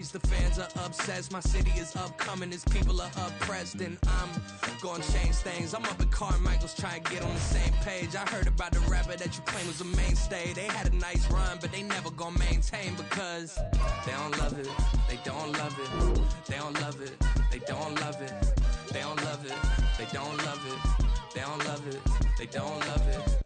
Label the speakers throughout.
Speaker 1: The fans are obsessed, my city is upcoming, his people are oppressed, and I'm gonna change things. I'm up at Carmichael's trying to get on the same page. I heard about the rapper that you claim was a mainstay. They had a nice run, but they never gonna maintain because they don't love it, they don't love it, they don't love it, they don't love it, they don't love it, they don't love it, they don't love it, they don't love it.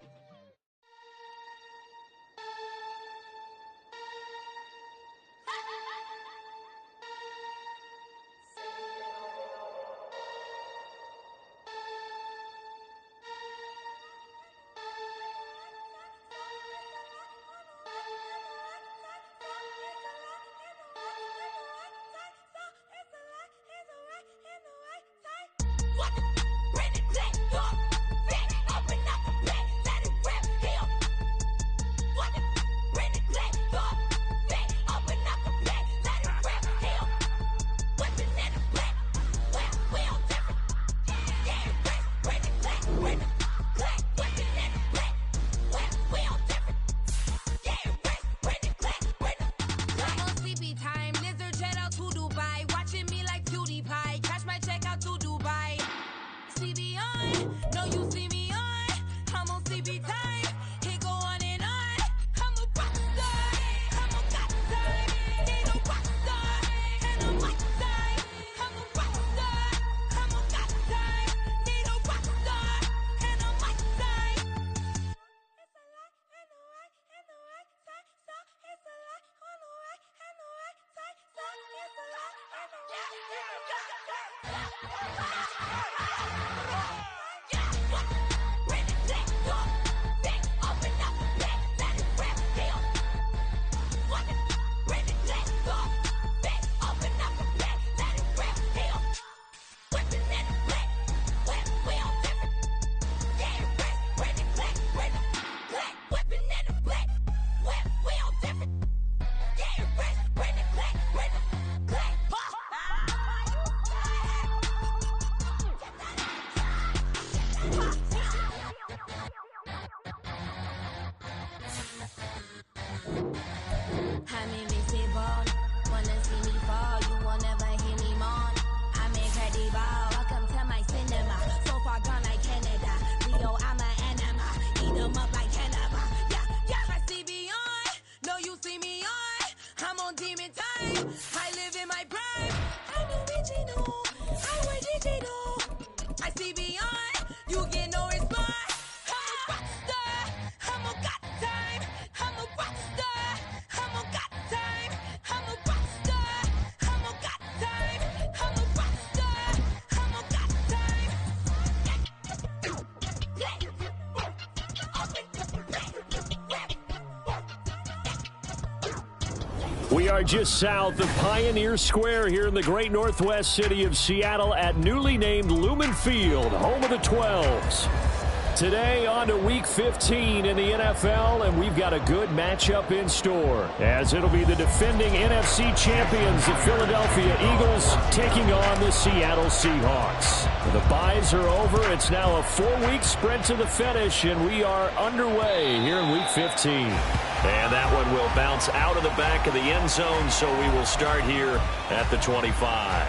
Speaker 2: We are just south of Pioneer Square here in the great northwest city of Seattle at newly named Lumen Field, home of the 12s. Today on to Week 15 in the NFL, and we've got a good matchup in store, as it'll be the defending NFC champions, the Philadelphia Eagles, taking on the Seattle Seahawks. The byes are over. It's now a 4-week sprint to the finish, and we are underway here in Week 15.
Speaker 3: And that one will bounce out of the back of the end zone, so we will start here at the 25.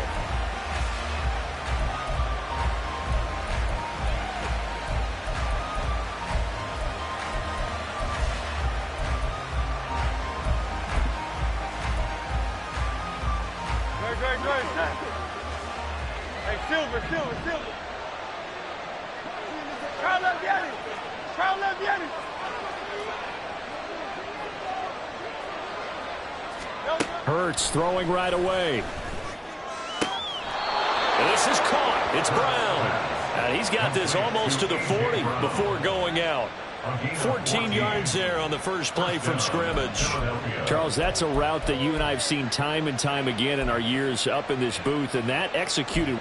Speaker 4: Hey, Silver. Try left, get it.
Speaker 2: Hurts throwing right away.
Speaker 3: This is caught. It's Brown. And he's got this almost to the 40 before going out. 14 yards there on the first play from scrimmage.
Speaker 2: Charles, that's a route that you and I have seen time and time again in our years up in this booth, and that executed.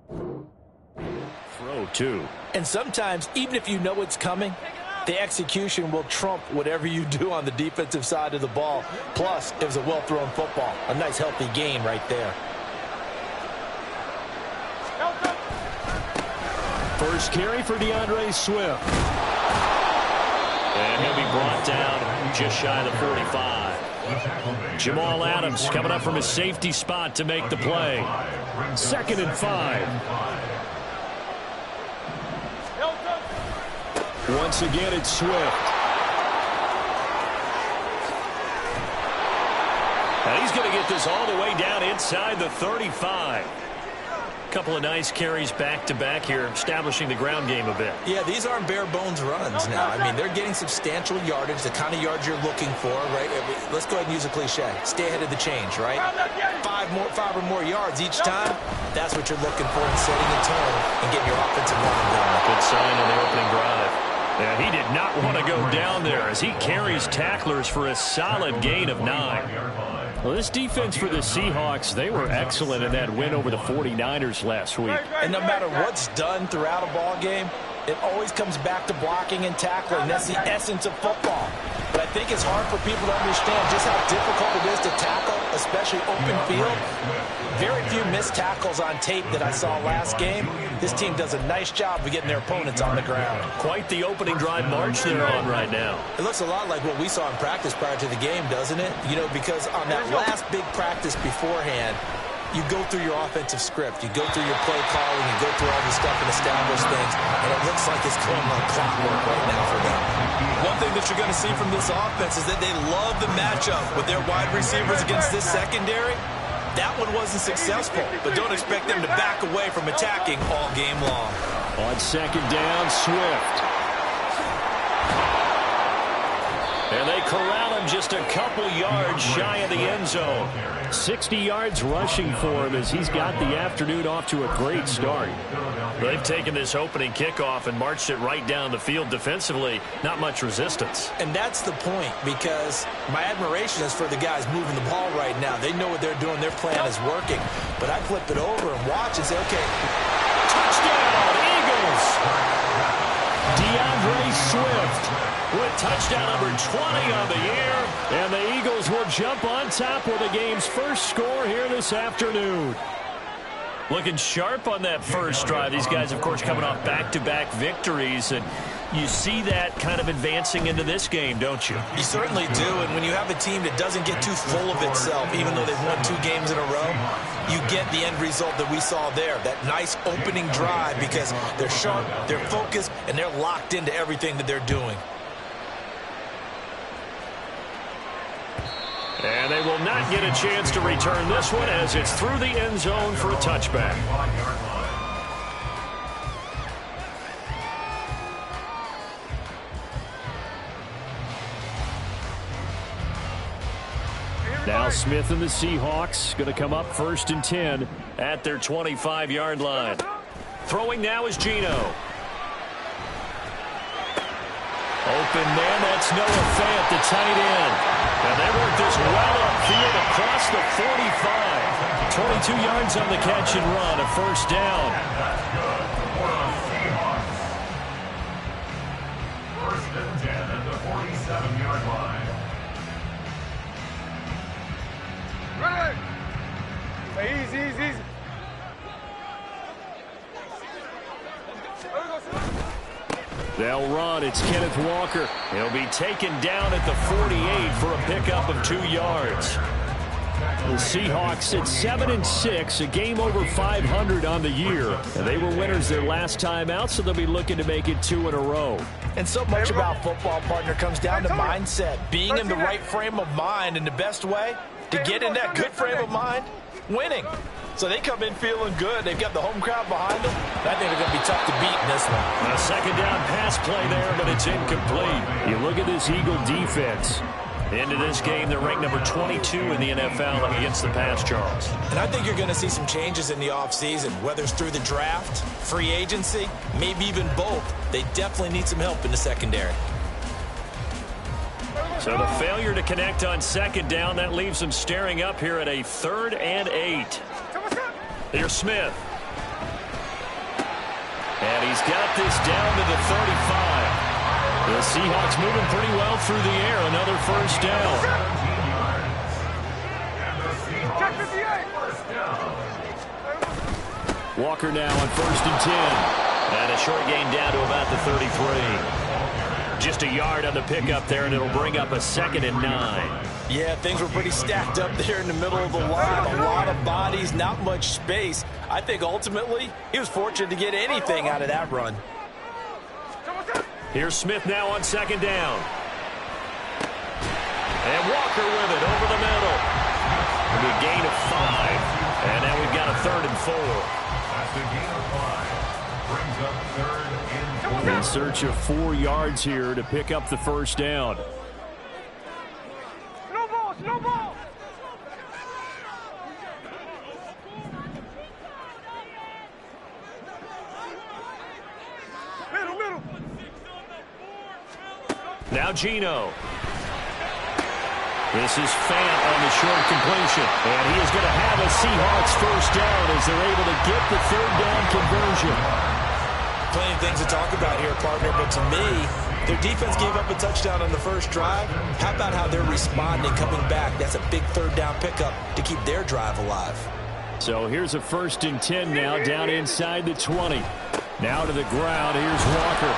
Speaker 5: You
Speaker 2: throw, too.
Speaker 5: And sometimes, even if you know it's coming, the execution will trump whatever you do on the defensive side of the ball. Plus, it was a well-thrown football. A nice, healthy gain right there.
Speaker 2: First carry for DeAndre Swift.
Speaker 3: And he'll be brought down just shy of the 45.
Speaker 2: Jamal Adams coming up from his safety spot to make the play. 2nd and 5. Once again, it's Swift.
Speaker 3: And he's going to get this all the way down inside the 35. Couple of nice carries back-to-back here, establishing the ground game a bit.
Speaker 5: Yeah, these aren't bare-bones runs now. I mean, they're getting substantial yardage, the kind of yards you're looking for, right? Let's go ahead and use a cliche. Stay ahead of the change, right? Five or more yards each time. That's what you're looking for in setting the tone and getting your offensive line going.
Speaker 3: Good sign on the opening drive. Yeah, he did not want to go down there as he carries tacklers for a solid gain of 9.
Speaker 2: Well, this defense for the Seahawks, they were excellent in that win over the 49ers last week.
Speaker 5: And no matter what's done throughout a ball game, it always comes back to blocking and tackling. That's the essence of football. But I think it's hard for people to understand just how difficult it is to tackle, especially open field. Very few missed tackles on tape that I saw last game. This team does a nice job of getting their opponents on the ground.
Speaker 3: Quite the opening drive march they're on right now.
Speaker 5: It looks a lot like what we saw in practice prior to the game, doesn't it? You know, because on that last big practice beforehand, you go through your offensive script. You go through your play calling. You go through all this stuff and establish things. And it looks like it's going like clockwork right now for them. One thing that you're going to see from this offense is that they love the matchup with their wide receivers against this secondary. That one wasn't successful, but don't expect them to back away from attacking all game long.
Speaker 2: On 2nd down, Swift.
Speaker 3: And they corral him just a couple yards shy of the end zone.
Speaker 2: 60 yards rushing for him as he's got the afternoon off to a great start.
Speaker 3: They've taken this opening kickoff and marched it right down the field defensively. Not much resistance.
Speaker 5: And that's the point, because my admiration is for the guys moving the ball right now. They know what they're doing. Their plan is working. But I flip it over and watch and say, okay,
Speaker 3: Touchdown, Eagles!
Speaker 2: DeAndre Swift
Speaker 3: with touchdown number 20 on the year.
Speaker 2: And the Eagles will jump on top with the game's first score here this afternoon.
Speaker 3: Looking sharp on that first drive. These guys, of course, coming off back-to-back victories. And you see that kind of advancing into this game, don't you?
Speaker 5: You certainly do. And when you have a team that doesn't get too full of itself, even though they've won 2 games in a row, you get the end result that we saw there. That nice opening drive, because they're sharp, they're focused, and they're locked into everything that they're doing.
Speaker 3: And they will not get a chance to return this one as it's through the end zone for a touchback.
Speaker 2: Now Smith and the Seahawks going to come up 1st and 10
Speaker 3: at their 25-yard line. Throwing now is Geno. Open man, that's Noah Fant, the tight end. And they work this well upfield across the 45. 22 yards on the catch and run, a first down.
Speaker 6: First and 10 at the 47-yard line.
Speaker 4: Run! Easy, easy, easy.
Speaker 2: They'll run. It's Kenneth Walker.
Speaker 3: He'll be taken down at the 48 for a pickup of 2 yards.
Speaker 2: The Seahawks at 7-6, a game over 500 on the year. And they were winners their last time out, so they'll be looking to make it 2 in a row.
Speaker 5: And so much about football, partner, comes down to mindset. Being in the right frame of mind, and the best way to get in that good frame of mind, winning. So they come in feeling good. They've got the home crowd behind them. I think they're going to be tough to beat in this one.
Speaker 3: A second down pass play there, but it's incomplete.
Speaker 2: You look at this Eagle defense.
Speaker 3: Into this game, they're ranked number 22 in the NFL against the pass, Charles.
Speaker 5: And I think you're going to see some changes in the offseason, whether it's through the draft, free agency, maybe even both. They definitely need some help in the secondary.
Speaker 3: So the failure to connect on second down, that leaves them staring up here at a 3rd and 8. Here's Smith. And he's got this down to the 35. The Seahawks moving pretty well through the air. Another first down.
Speaker 2: Walker now on 1st and 10.
Speaker 3: And a short gain down to about the 33. Just a yard on the pickup there, and it'll bring up a 2nd and 9.
Speaker 5: Yeah, things were pretty stacked up there in the middle of the line. A lot of bodies, not much space. I think ultimately he was fortunate to get anything out of that run.
Speaker 3: Here's Smith now on 2nd down. And Walker with it over the middle. A good gain of 5. And now we've got a 3rd and 4.
Speaker 6: That's a gain of 5. Brings up 3rd and 4.
Speaker 2: In search of 4 yards here to pick up the first down.
Speaker 4: No ball! Middle!
Speaker 3: Now Geno. This is Fant on the short completion. And he is going to have a Seahawks first down as they're able to get the 3rd down conversion.
Speaker 5: Plenty of things to talk about here, partner, but to me, their defense gave up a touchdown on the first drive. How about how they're responding, coming back? That's a big 3rd down pickup to keep their drive alive.
Speaker 2: So here's a 1st and 10 now down inside the 20. Now to the ground. Here's Walker.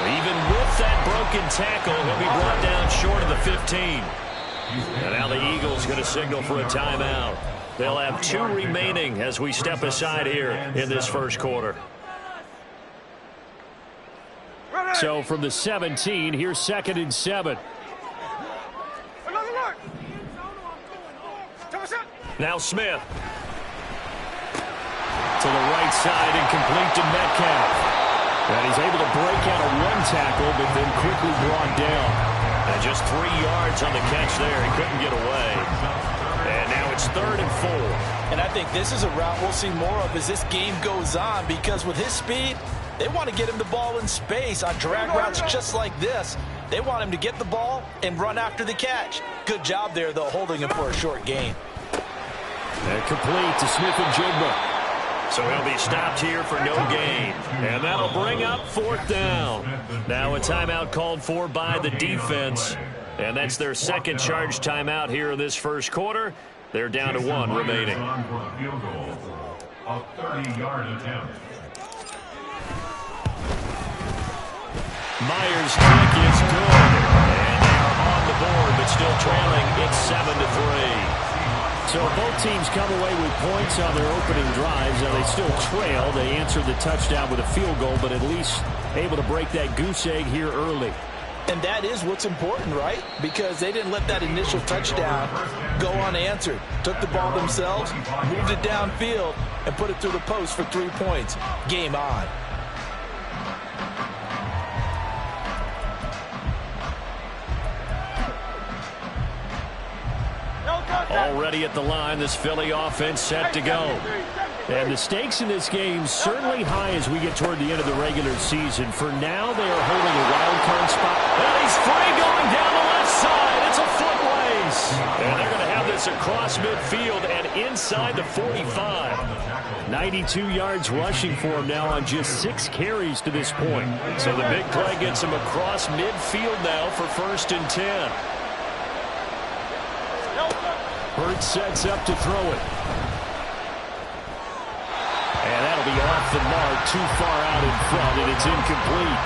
Speaker 3: Even with that broken tackle, he'll be brought down short of the 15. And now the Eagles going to signal for a timeout. They'll have 2 remaining as we step aside here in this first quarter.
Speaker 2: So from the 17, here's 2nd and 7.
Speaker 3: Now Smith.
Speaker 2: To the right side and complete to Metcalf. And he's able to break out of 1 tackle, but then quickly brought down.
Speaker 3: And just 3 yards on the catch there. He couldn't get away. And now it's 3rd and 4.
Speaker 5: And I think this is a route we'll see more of as this game goes on, because with his speed, they want to get him the ball in space on drag routes just like this. They want him to get the ball and run after the catch. Good job there, though, holding him for a short gain.
Speaker 2: And complete to Smith and Jigba.
Speaker 3: So he'll be stopped here for no gain. And that'll bring up 4th down. Now a timeout called for by the defense. And that's their 2nd charge timeout here in this first quarter. They're down to 1 remaining.
Speaker 6: A 30-yard attempt.
Speaker 3: Myers' kick is good. And they're on the board, but still trailing. It's 7-3.
Speaker 2: So both teams come away with points on their opening drives. Now they still trail. They answered the touchdown with a field goal, but at least able to break that goose egg here early.
Speaker 5: And that is what's important, right? Because they didn't let that initial touchdown go unanswered. Took the ball themselves, moved it downfield, and put it through the post for 3 points. Game on.
Speaker 3: Already at the line, this Philly offense set to go.
Speaker 2: And the stakes in this game certainly high as we get toward the end of the regular season. For now, they are holding a wild card spot.
Speaker 3: And he's free going down the left side. It's a foot race. And they're going to have this across midfield and inside the 45.
Speaker 2: 92 yards rushing for him now on just 6 carries to this point.
Speaker 3: So the big play gets him across midfield now for 1st and 10.
Speaker 2: Hurts sets up to throw it. And that'll be off the mark, too far out in front, and it's incomplete.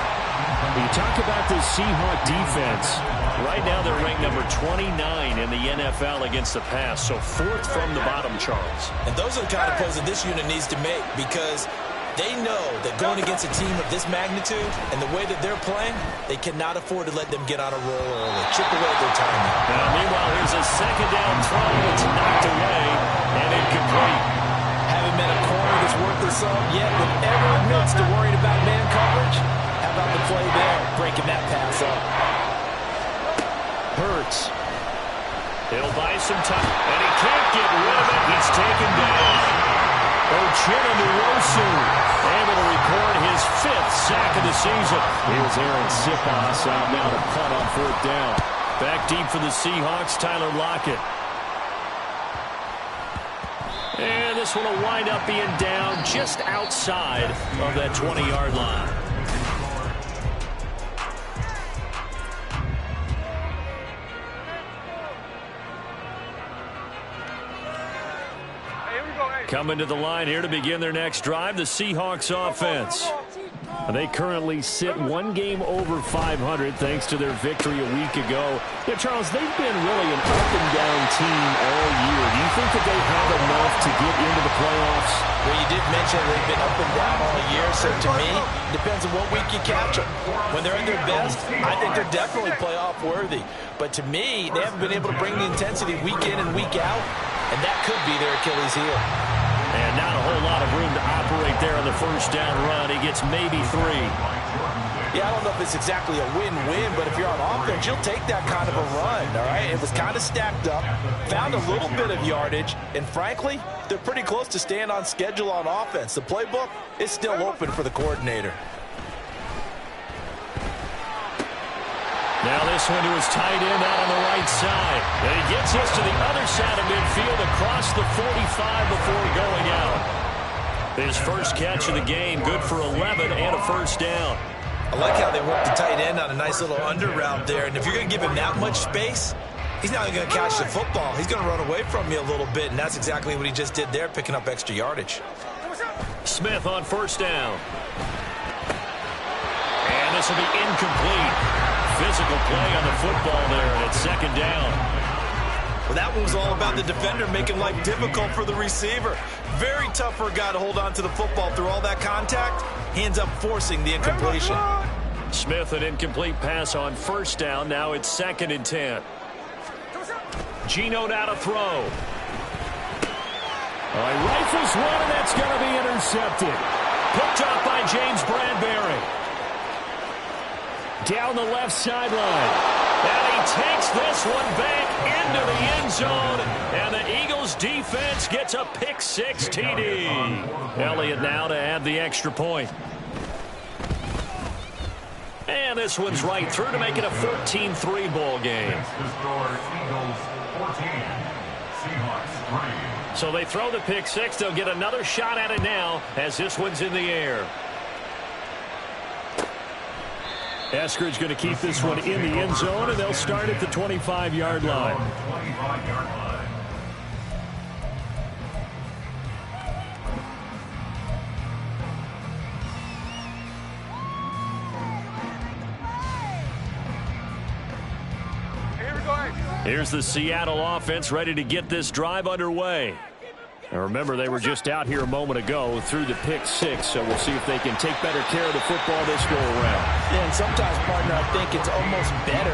Speaker 2: When you talk about this Seahawk defense,
Speaker 3: right now they're ranked number 29 in the NFL against the pass, so 4th from the bottom, Charles.
Speaker 5: And those are the kind of plays that this unit needs to make, because they know that going against a team of this magnitude and the way that they're playing, they cannot afford to let them get on a roll early. Chip away at their timing.
Speaker 3: Now, meanwhile, here's a 2nd down throw. It's knocked away and incomplete.
Speaker 5: Haven't been a corner that's worth the sum yet, with every amidst to worried about man coverage. How about the play there, breaking that pass up?
Speaker 2: Hurts.
Speaker 3: He'll buy some time, and he can't get rid of it. He's taken down. Uchenna-Nwosu able to record his 5th sack of the season.
Speaker 2: Here's Aaron Siposs out now to punt on 4th down.
Speaker 3: Back deep for the Seahawks, Tyler Lockett. And
Speaker 2: this one will wind up being down just outside of that 20-yard line. Coming to the line here to begin their next drive, the Seahawks offense. They currently sit one game over 500 thanks to their victory a week ago. Yeah, Charles, they've been really an up-and-down team all year. Do you think that they have enough to get into the playoffs?
Speaker 5: Well, you did mention they've been up and down all year, so to me, depends on what week you catch them. When they're at their best, I think they're definitely playoff-worthy. But to me, they haven't been able to bring the intensity week in and week out, and that could be their Achilles heel.
Speaker 2: And not a whole lot of room to operate there on the first down run. He gets maybe 3.
Speaker 5: Yeah, I don't know if it's exactly a win-win, but if you're on offense, you'll take that kind of a run, all right? It was kind of stacked up, found a little bit of yardage, and frankly, they're pretty close to staying on schedule on offense. The playbook is still open for the coordinator.
Speaker 2: Now this one to his tight end out on the right side. And he gets us to the other side of midfield across the 45 before going out. His first catch of the game, good for 11 and a first down.
Speaker 5: I like how they work the tight end on a nice little under route there. And if you're going to give him that much space, he's not going to catch the football. He's going to run away from you a little bit, and that's exactly what he just did there, picking up extra yardage.
Speaker 2: Smith on first down. And this will be incomplete. Physical play on the football there, and it's second down.
Speaker 5: Well, that one was all about the defender making life difficult for the receiver. Very tough for a guy to hold on to the football through all that contact. He ends up forcing the incompletion.
Speaker 2: Smith, an incomplete pass on first down. Now it's 2nd and 10. Geno now to throw. Rifles one, and that's going to be intercepted. Picked up by James Bradbury. Down the left sideline. And he takes this one back into the end zone. And the Eagles defense gets a pick-6 TD. Elliott now to add the extra point. And this one's right through to make it a 14-3 ball game. So they throw the pick-6. They'll get another shot at it now as this one's in the air. Eskridge going to keep this one in the end zone, and they'll start at the 25-yard line. Here's the Seattle offense ready to get this drive underway. And remember, they were just out here a moment ago through the pick-6, so we'll see if they can take better care of the football this go-around.
Speaker 5: Yeah, and sometimes, partner, I think it's almost better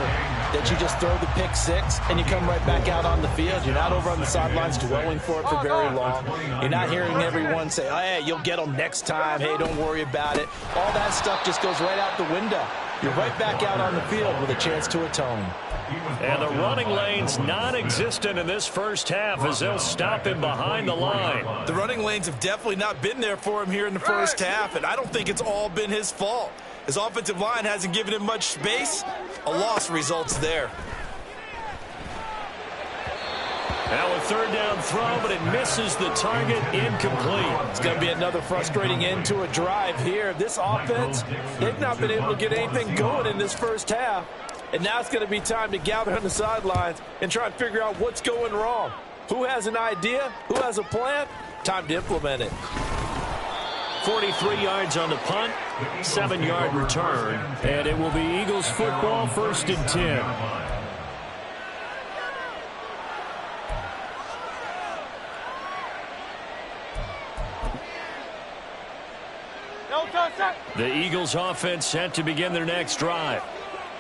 Speaker 5: that you just throw the pick-6 and you come right back out on the field. You're not over on the sidelines dwelling for it for very long. You're not hearing everyone say, oh, hey, you'll get them next time. Hey, don't worry about it. All that stuff just goes right out the window. You're right back out on the field with a chance to atone.
Speaker 2: And the running lane's non-existent in this first half as they'll stop him behind the line.
Speaker 5: The running lanes have definitely not been there for him here in the first half, and I don't think it's all been his fault. His offensive line hasn't given him much space. A loss results there.
Speaker 2: Now a third down throw, but it misses the target, incomplete.
Speaker 5: It's going to be another frustrating end to a drive here. This offense, they've not been able to get anything going in this first half. And now it's going to be time to gather on the sidelines and try and figure out what's going wrong. Who has an idea? Who has a plan? Time to implement it.
Speaker 2: 43 yards on the punt, 7-yard return, and it will be Eagles football, 1st and 10. The Eagles offense set to begin their next drive.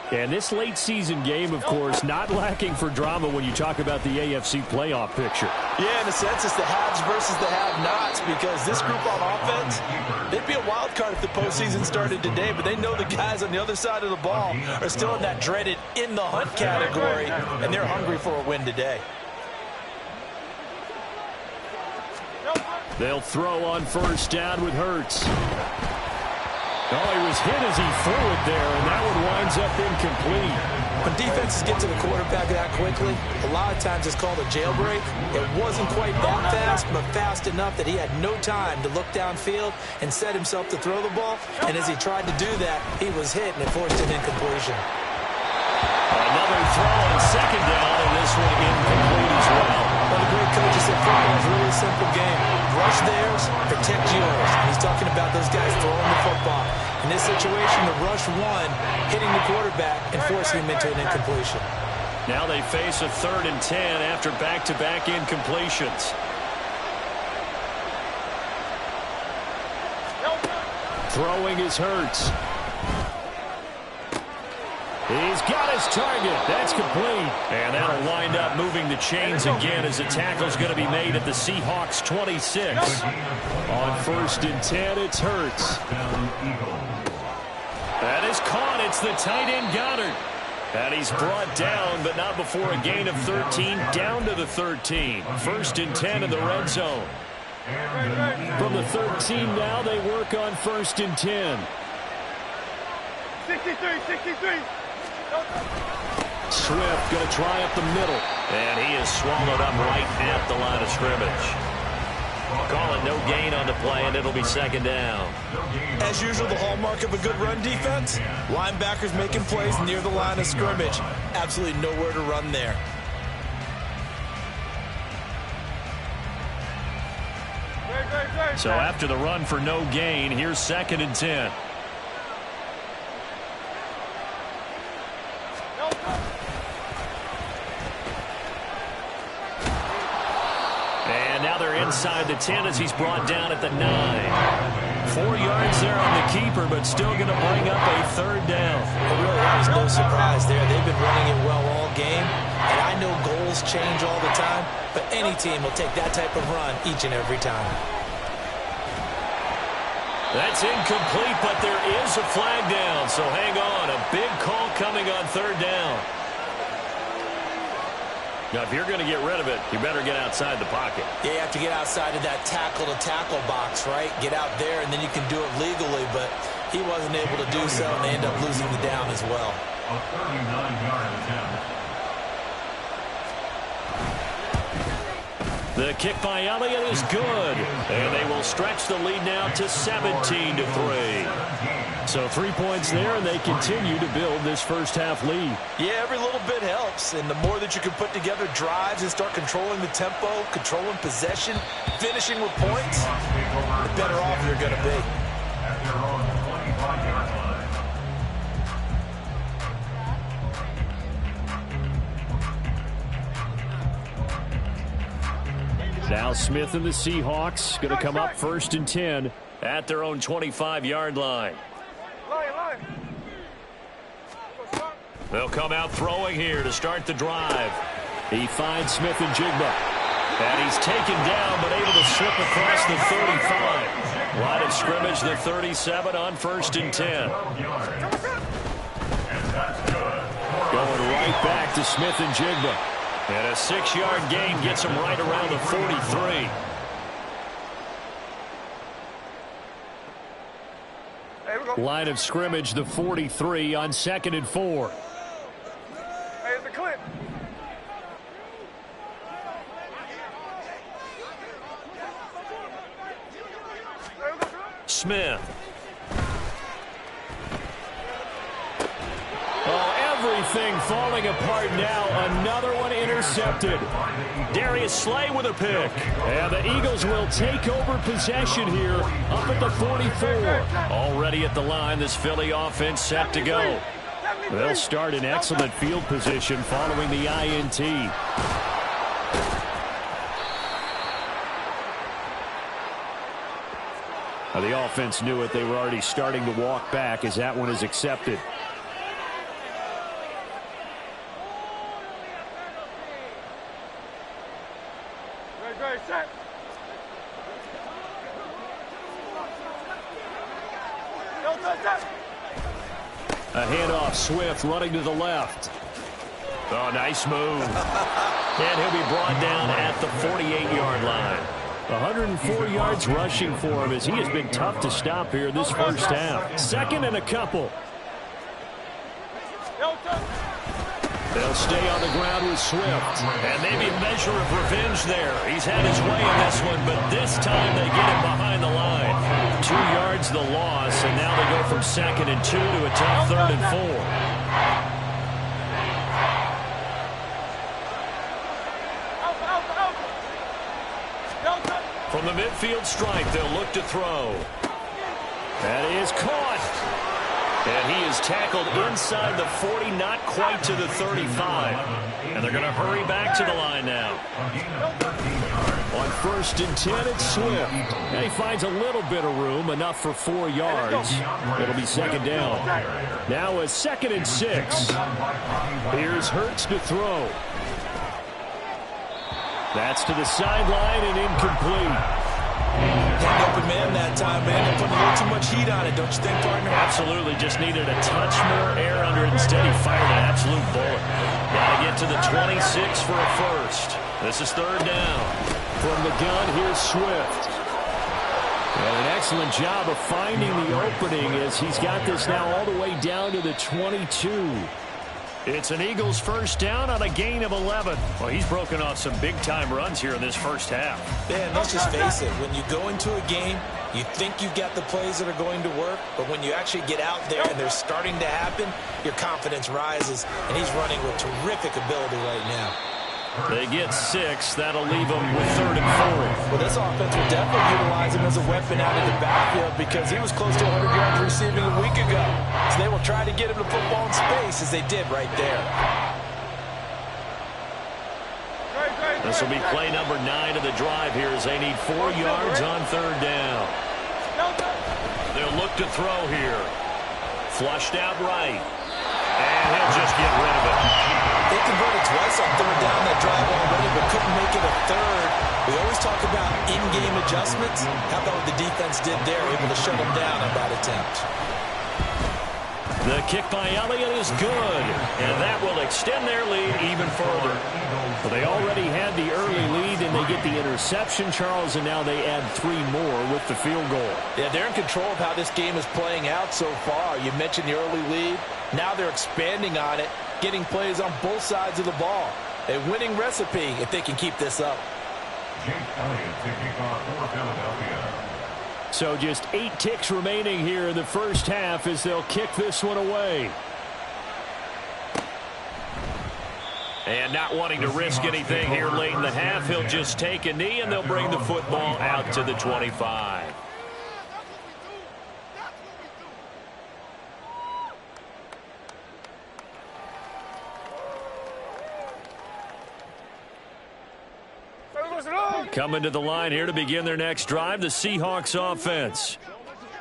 Speaker 2: And this late season game, of course, not lacking for drama when you talk about the AFC playoff picture.
Speaker 5: Yeah, in a sense, it's the haves versus the have-nots, because this group on offense, they'd be a wild card if the postseason started today, but they know the guys on the other side of the ball are still in that dreaded in-the-hunt category, and they're hungry for a win today.
Speaker 2: They'll throw on first down with Hurts. Oh, he was hit as he threw it there, and that one winds up incomplete.
Speaker 5: When defenses get to the quarterback that quickly, a lot of times it's called a jailbreak. It wasn't quite that fast, but fast enough that he had no time to look downfield and set himself to throw the ball. And as he tried to do that, he was hit, and it forced an incompletion.
Speaker 3: Another throw on second down, and this one incomplete as well.
Speaker 5: Well, the great coach said football is really a simple game. Rush theirs, protect yours. And he's talking about those guys throwing the football. In this situation, the rush one, hitting the quarterback and forcing him into an incompletion.
Speaker 3: Now they face a 3rd and 10 after back-to-back incompletions.
Speaker 2: Throwing is Hurts. He's got his target. That's complete.
Speaker 3: And that'll wind up moving the chains again as the tackle's going to be made at the Seahawks 26.
Speaker 2: On 1st and 10, it's Hurts.
Speaker 3: That is caught. It's the tight end Goddard. And he's brought down, but not before a gain of 13, down to the 13. 1st and 10 in the red zone.
Speaker 2: From the 13 now, they work on 1st and 10.
Speaker 4: 63.
Speaker 2: Swift going to try up the middle.
Speaker 3: And he is swallowed up right at the line of scrimmage. Call it no gain on the play, and it'll be 2nd down.
Speaker 5: As usual, the hallmark of a good run defense, linebackers making plays near the line of scrimmage. Absolutely nowhere to run there.
Speaker 3: So after the run for no gain, here's 2nd and 10. And now they're inside the 10 as he's brought down at the 9. 4 yards there on the keeper, but still going to bring up a 3rd down.
Speaker 5: It really was no surprise there. They've been running it well all game. And I know goals change all the time, but any team will take that type of run each and every time.
Speaker 3: That's incomplete, but there is a flag down, so hang on. A big call coming on 3rd down. Now, if you're going to get rid of it, you better get outside the pocket.
Speaker 5: Yeah, you have to get outside of that tackle-to-tackle box, right? Get out there, and then you can do it legally, but he wasn't able to do so, and they end up losing the down as well.
Speaker 6: A 39-yard attempt.
Speaker 3: The kick by Elliott is good, and they will stretch the lead now to 17-3.
Speaker 2: So 3 points there, and they continue to build this first half lead.
Speaker 5: Yeah, every little bit helps, and the more that you can put together drives and start controlling the tempo, controlling possession, finishing with points, the better off you're going to be.
Speaker 6: At their own 25-yard line.
Speaker 2: Now Smith and the Seahawks going to come up 1st and 10
Speaker 3: at their own 25-yard line. They'll come out throwing here to start the drive.
Speaker 2: He finds Smith and Jigba.
Speaker 3: And he's taken down, but able to slip across the 35. Line of scrimmage, the 37 on 1st and 10.
Speaker 2: Going right back to Smith and Jigba.
Speaker 3: And a 6-yard gain gets him right around the 43.
Speaker 2: Line of scrimmage, the 43 on 2nd and 4.
Speaker 4: Here's the clip.
Speaker 3: Smith.
Speaker 2: Everything falling apart now. Another one intercepted.
Speaker 3: Darius Slay with a pick.
Speaker 2: And the Eagles will take over possession here up at the 44.
Speaker 3: Already at the line, this Philly offense set to go.
Speaker 2: They'll start in excellent field position following the INT. Now the offense knew it. They were already starting to walk back as that one is accepted. A handoff, Swift running to the left.
Speaker 3: Oh, nice move. And he'll be brought down at the 48-yard line.
Speaker 2: 104 yards rushing for him as he has been tough to stop here this first half. 2nd and a couple. They'll stay on the ground with Swift.
Speaker 3: And maybe a measure of revenge there. He's had his way in this one, but this time they get him behind the line.
Speaker 2: 2 yards the loss, and now they go from 2nd and 2 to a tough 3rd and 4.
Speaker 3: From the midfield stripe, they'll look to throw.
Speaker 2: That is caught.
Speaker 3: And he is tackled inside the 40, not quite to the 35. And they're going to hurry back to the line now.
Speaker 2: On 1st and 10, it's Swift. And he finds a little bit of room, enough for 4 yards. It'll be 2nd down. Now a 2nd and 6. Here's Hurts to throw. That's to the sideline and incomplete.
Speaker 5: Had open man that time, man. They're putting a little too much heat on it, don't you think, partner?
Speaker 3: Absolutely. Just needed a touch more air under it. Instead, he fired an absolute bullet. Got to get to the 26 for a first. This is 3rd down.
Speaker 2: From the gun, here's Swift. And an excellent job of finding the opening as he's got this now all the way down to the 22.
Speaker 3: It's an Eagles first down on a gain of 11. Well, he's broken off some big-time runs here in this first half.
Speaker 5: Man, let's just face it. When you go into a game, you think you've got the plays that are going to work, but when you actually get out there and they're starting to happen, your confidence rises, and he's running with terrific ability right now.
Speaker 3: They get 6. That'll leave them with 3rd and 4.
Speaker 5: Well, this offense will definitely utilize him as a weapon out of the backfield because he was close to 100 yards receiving a week ago. So they will try to get him the football in space as they did right there.
Speaker 3: This will be play number 9 of the drive here as they need 4 yards on 3rd down. They'll look to throw here. Flushed out right. And he'll just get rid of it.
Speaker 5: They converted twice on 3rd down that drive already, but couldn't make it a 3rd. We always talk about in-game adjustments. How about what the defense did there, able to shut them down on that attempt?
Speaker 3: The kick by Elliott is good, and that will extend their lead even further.
Speaker 2: Well, they already had the early lead, and they get the interception, Charles, and now they add 3 more with the field goal.
Speaker 5: Yeah, they're in control of how this game is playing out so far. You mentioned the early lead. Now they're expanding on it, getting plays on both sides of the ball. A winning recipe if they can keep this up.
Speaker 2: So just 8 ticks remaining here in the first half as they'll kick this one away.
Speaker 3: And not wanting to risk anything here late in the half, he'll just take a knee and they'll bring the football out to the 25.
Speaker 2: Coming to the line here to begin their next drive, the Seahawks offense.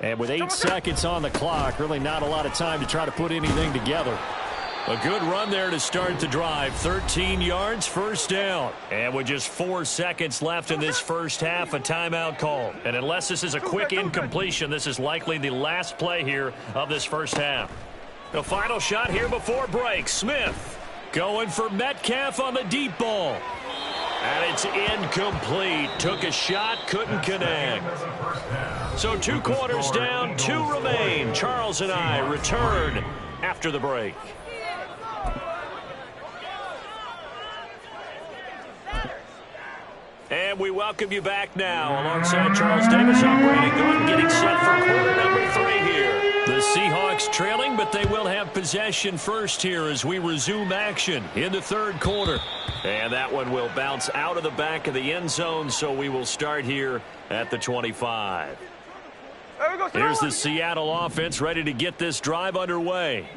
Speaker 2: And with 8 seconds on the clock, really not a lot of time to try to put anything together. A good run there to start the drive. 13 yards, first down.
Speaker 3: And with just 4 seconds left in this first half, a timeout call. And unless this is a quick incompletion, this is likely the last play here of this first half. The final shot here before break. Smith going for Metcalf on the deep ball. And it's incomplete. Took a shot, couldn't connect. So 2 quarters down, 2 remain. Charles and I return after the break. And we welcome you back now. Alongside Charles Davis, I'm Brandon Gordon, getting set for quarter number 3 here. The Seahawks trailing, but they will have possession first here as we resume action in the 3rd quarter. And that one will bounce out of the back of the end zone, so we will start here at the 25. Here's the Seattle offense ready to get this drive underway.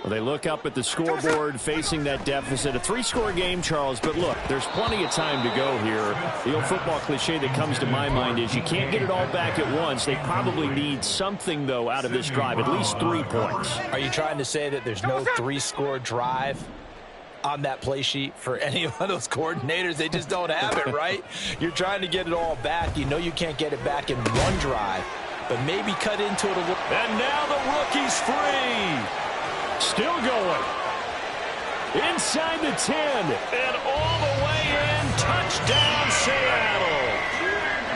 Speaker 2: Well, they look up at the scoreboard facing that deficit. A 3-score game, Charles, but look, there's plenty of time to go here. The old football cliche that comes to my mind is you can't get it all back at once. They probably need something, though, out of this drive, at least 3 points.
Speaker 5: Are you trying to say that there's no 3-score drive on that play sheet for any of those coordinators? They just don't have it, right? You're trying to get it all back. You know you can't get it back in one drive, but maybe cut into it a little.
Speaker 3: And now the rookie's free.
Speaker 2: Still going. Inside the 10.
Speaker 3: And all the way in. Touchdown, Seattle.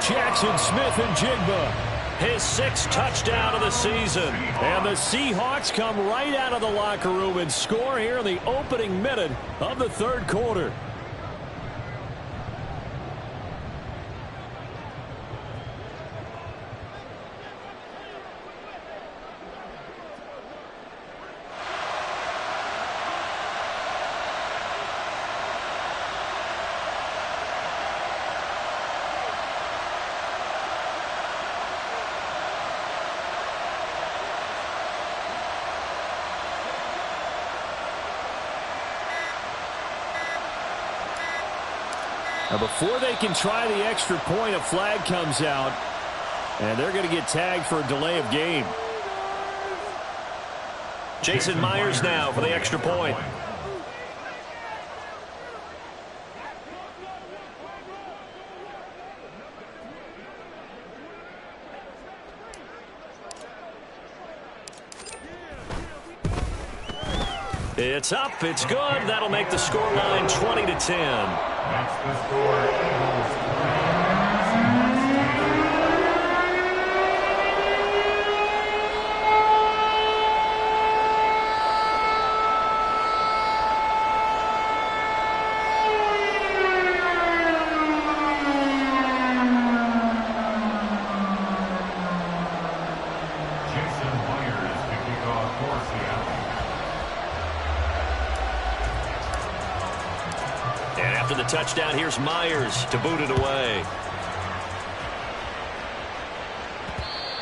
Speaker 2: Jackson Smith and Jigba. his 6th touchdown of the season. And the Seahawks come right out of the locker room and score here in the opening minute of the third quarter. Now before they can try the extra point, a flag comes out, and they're going to get tagged for a delay of game.
Speaker 3: Jason Myers now for the extra point. It's up, it's good. That'll make the scoreline 20-10.
Speaker 6: That's the score. Eagles 3. Jason Myers to kick off for Seattle.
Speaker 3: And after the touchdown, here's Myers to boot it away.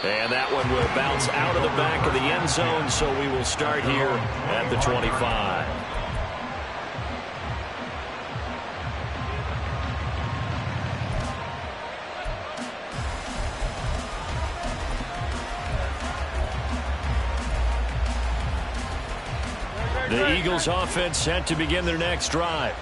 Speaker 3: And that one will bounce out of the back of the end zone, so we will start here at the 25. The Eagles offense set to begin their next drive.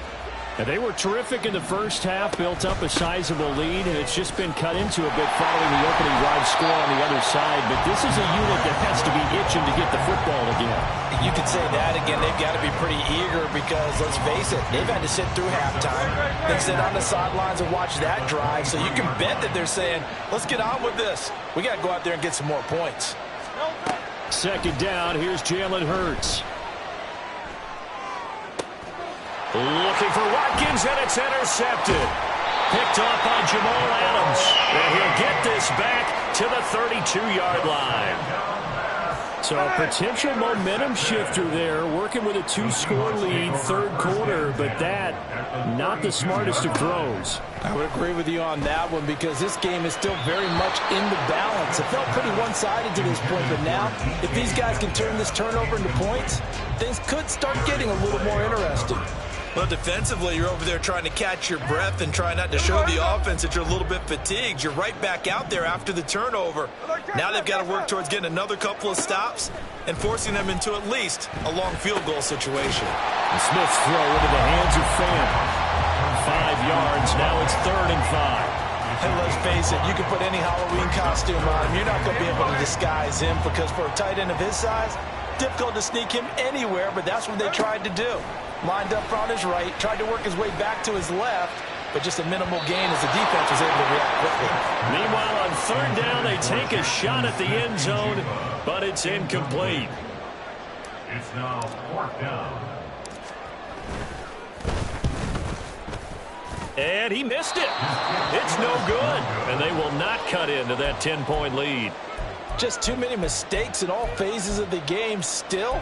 Speaker 2: And they were terrific in the first half, built up a sizable lead, and it's just been cut into a bit following the opening drive score on the other side. But this is a unit that has to be itching to get the football again.
Speaker 5: You could say that again. They've got to be pretty eager because, let's face it, they've had to sit through halftime, then sit on the sidelines and watch that drive. So you can bet that they're saying, let's get on with this. We got to go out there and get some more points.
Speaker 2: Second down, here's Jalen Hurts.
Speaker 3: Looking for Watkins, and it's intercepted. Picked off by Jamal Adams. And he'll get this back to the 32-yard line.
Speaker 2: So a potential momentum shifter there, working with a 2-score lead, third quarter, but that, not the smartest of throws.
Speaker 5: I would agree with you on that one because this game is still very much in the balance. It felt pretty one-sided to this point, but now, if these guys can turn this turnover into points, things could start getting a little more interesting.
Speaker 7: Well, defensively, you're over there trying to catch your breath and try not to show the offense that you're a little bit fatigued. You're right back out there after the turnover. Now they've got to work towards getting another couple of stops and forcing them into at least a long field goal situation.
Speaker 2: And Smith's throw into the hands of Fan. 5 yards. Now it's 3rd and 5.
Speaker 5: And let's face it, you can put any Halloween costume on him. You're not going to be able to disguise him because for a tight end of his size, difficult to sneak him anywhere, but that's what they tried to do. Lined up on his right, tried to work his way back to his left, but just a minimal gain as the defense was able to react quickly.
Speaker 2: Meanwhile, on 3rd down, they take a shot at the end zone, but it's incomplete.
Speaker 6: It's now 4th down.
Speaker 3: And he missed it. It's no good. And they will not cut into that 10-point lead.
Speaker 5: Just too many mistakes in all phases of the game. Still,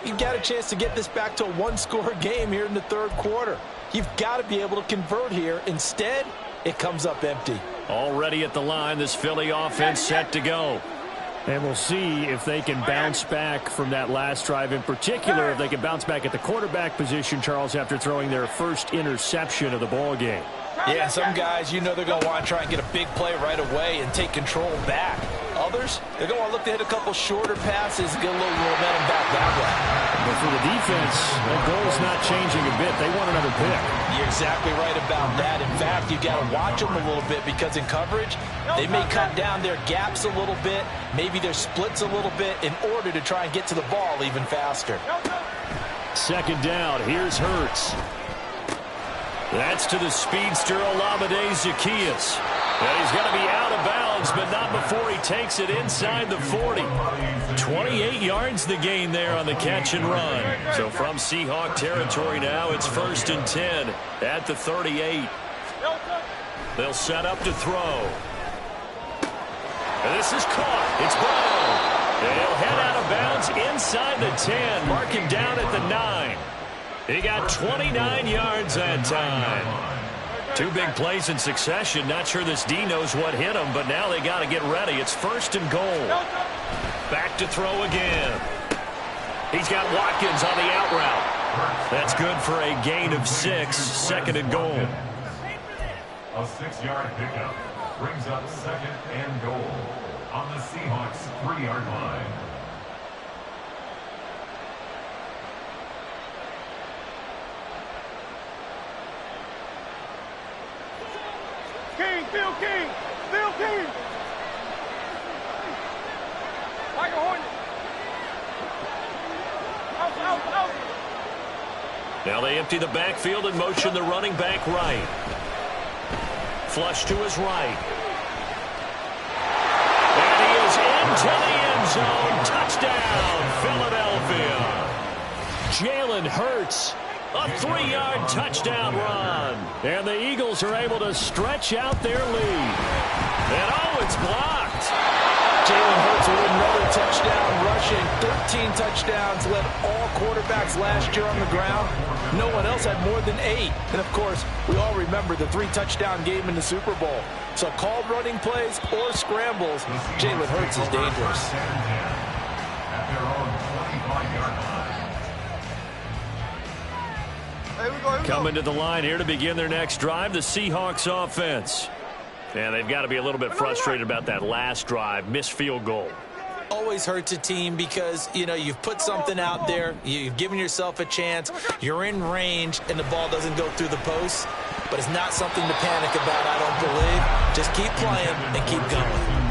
Speaker 5: you've got a chance to get this back to a 1-score game here in the third quarter. You've got to be able to convert here. Instead, it comes up empty.
Speaker 2: Already at the line, this Philly offense set to go. And we'll see if they can bounce back from that last drive. In particular, if they can bounce back at the quarterback position, Charles, after throwing their first interception of the ball game.
Speaker 5: Yeah, some guys, you know they're going to want to try and get a big play right away and take control back. Others, they're going to want to look to hit a couple shorter passes and get a little momentum back that way.
Speaker 2: But for the defense, that goal is not changing a bit. They want another pick.
Speaker 5: You're exactly right about that. In fact, you've got to watch them a little bit because in coverage, they may cut down their gaps a little bit, maybe their splits a little bit in order to try and get to the ball even faster.
Speaker 2: Second down, here's Hurts. That's to the speedster Olamide Zaccheaus. And he's going to be out of bounds
Speaker 3: bounds, but not before he takes it inside the 40. 28 yards the gain there on the catch and run. So from Seahawk territory now, it's 1st and 10 at the 38. They'll set up to throw. And this is caught. It's Brown. And he'll head out of bounds inside the 10, marking down at the 9. He got 29 yards that time. 2 big plays in succession. Not sure this D knows what hit him, but now they got to get ready. It's 1st and goal. Back to throw again. He's got Watkins on the out route. That's good for a gain of 6, 2nd and goal.
Speaker 6: A 6-yard pickup brings up 2nd and goal on the Seahawks 3-yard line.
Speaker 4: Phil King! Phil King! Michael Horton! Out!
Speaker 3: Now they empty the backfield and motion the running back right. Flush to his right. And he is into the end zone. Touchdown, Philadelphia. Jalen Hurts. A 3-yard touchdown run. And the Eagles are able to stretch out their lead. And oh, it's blocked.
Speaker 5: Jalen Hurts with another touchdown rushing. 13 touchdowns, led all quarterbacks last year on the ground. No one else had more than 8. And, of course, we all remember the 3-touchdown game in the Super Bowl. So called running plays or scrambles, Jalen Hurts is dangerous.
Speaker 6: At their own 25-yard line.
Speaker 3: Coming to the line here to begin their next drive, the Seahawks offense. And they've got to be a little bit frustrated about that last drive, missed field goal.
Speaker 5: Always hurts a team because, you know, you've put something out there, you've given yourself a chance, you're in range, and the ball doesn't go through the post. But it's not something to panic about, I don't believe. Just keep playing and keep going.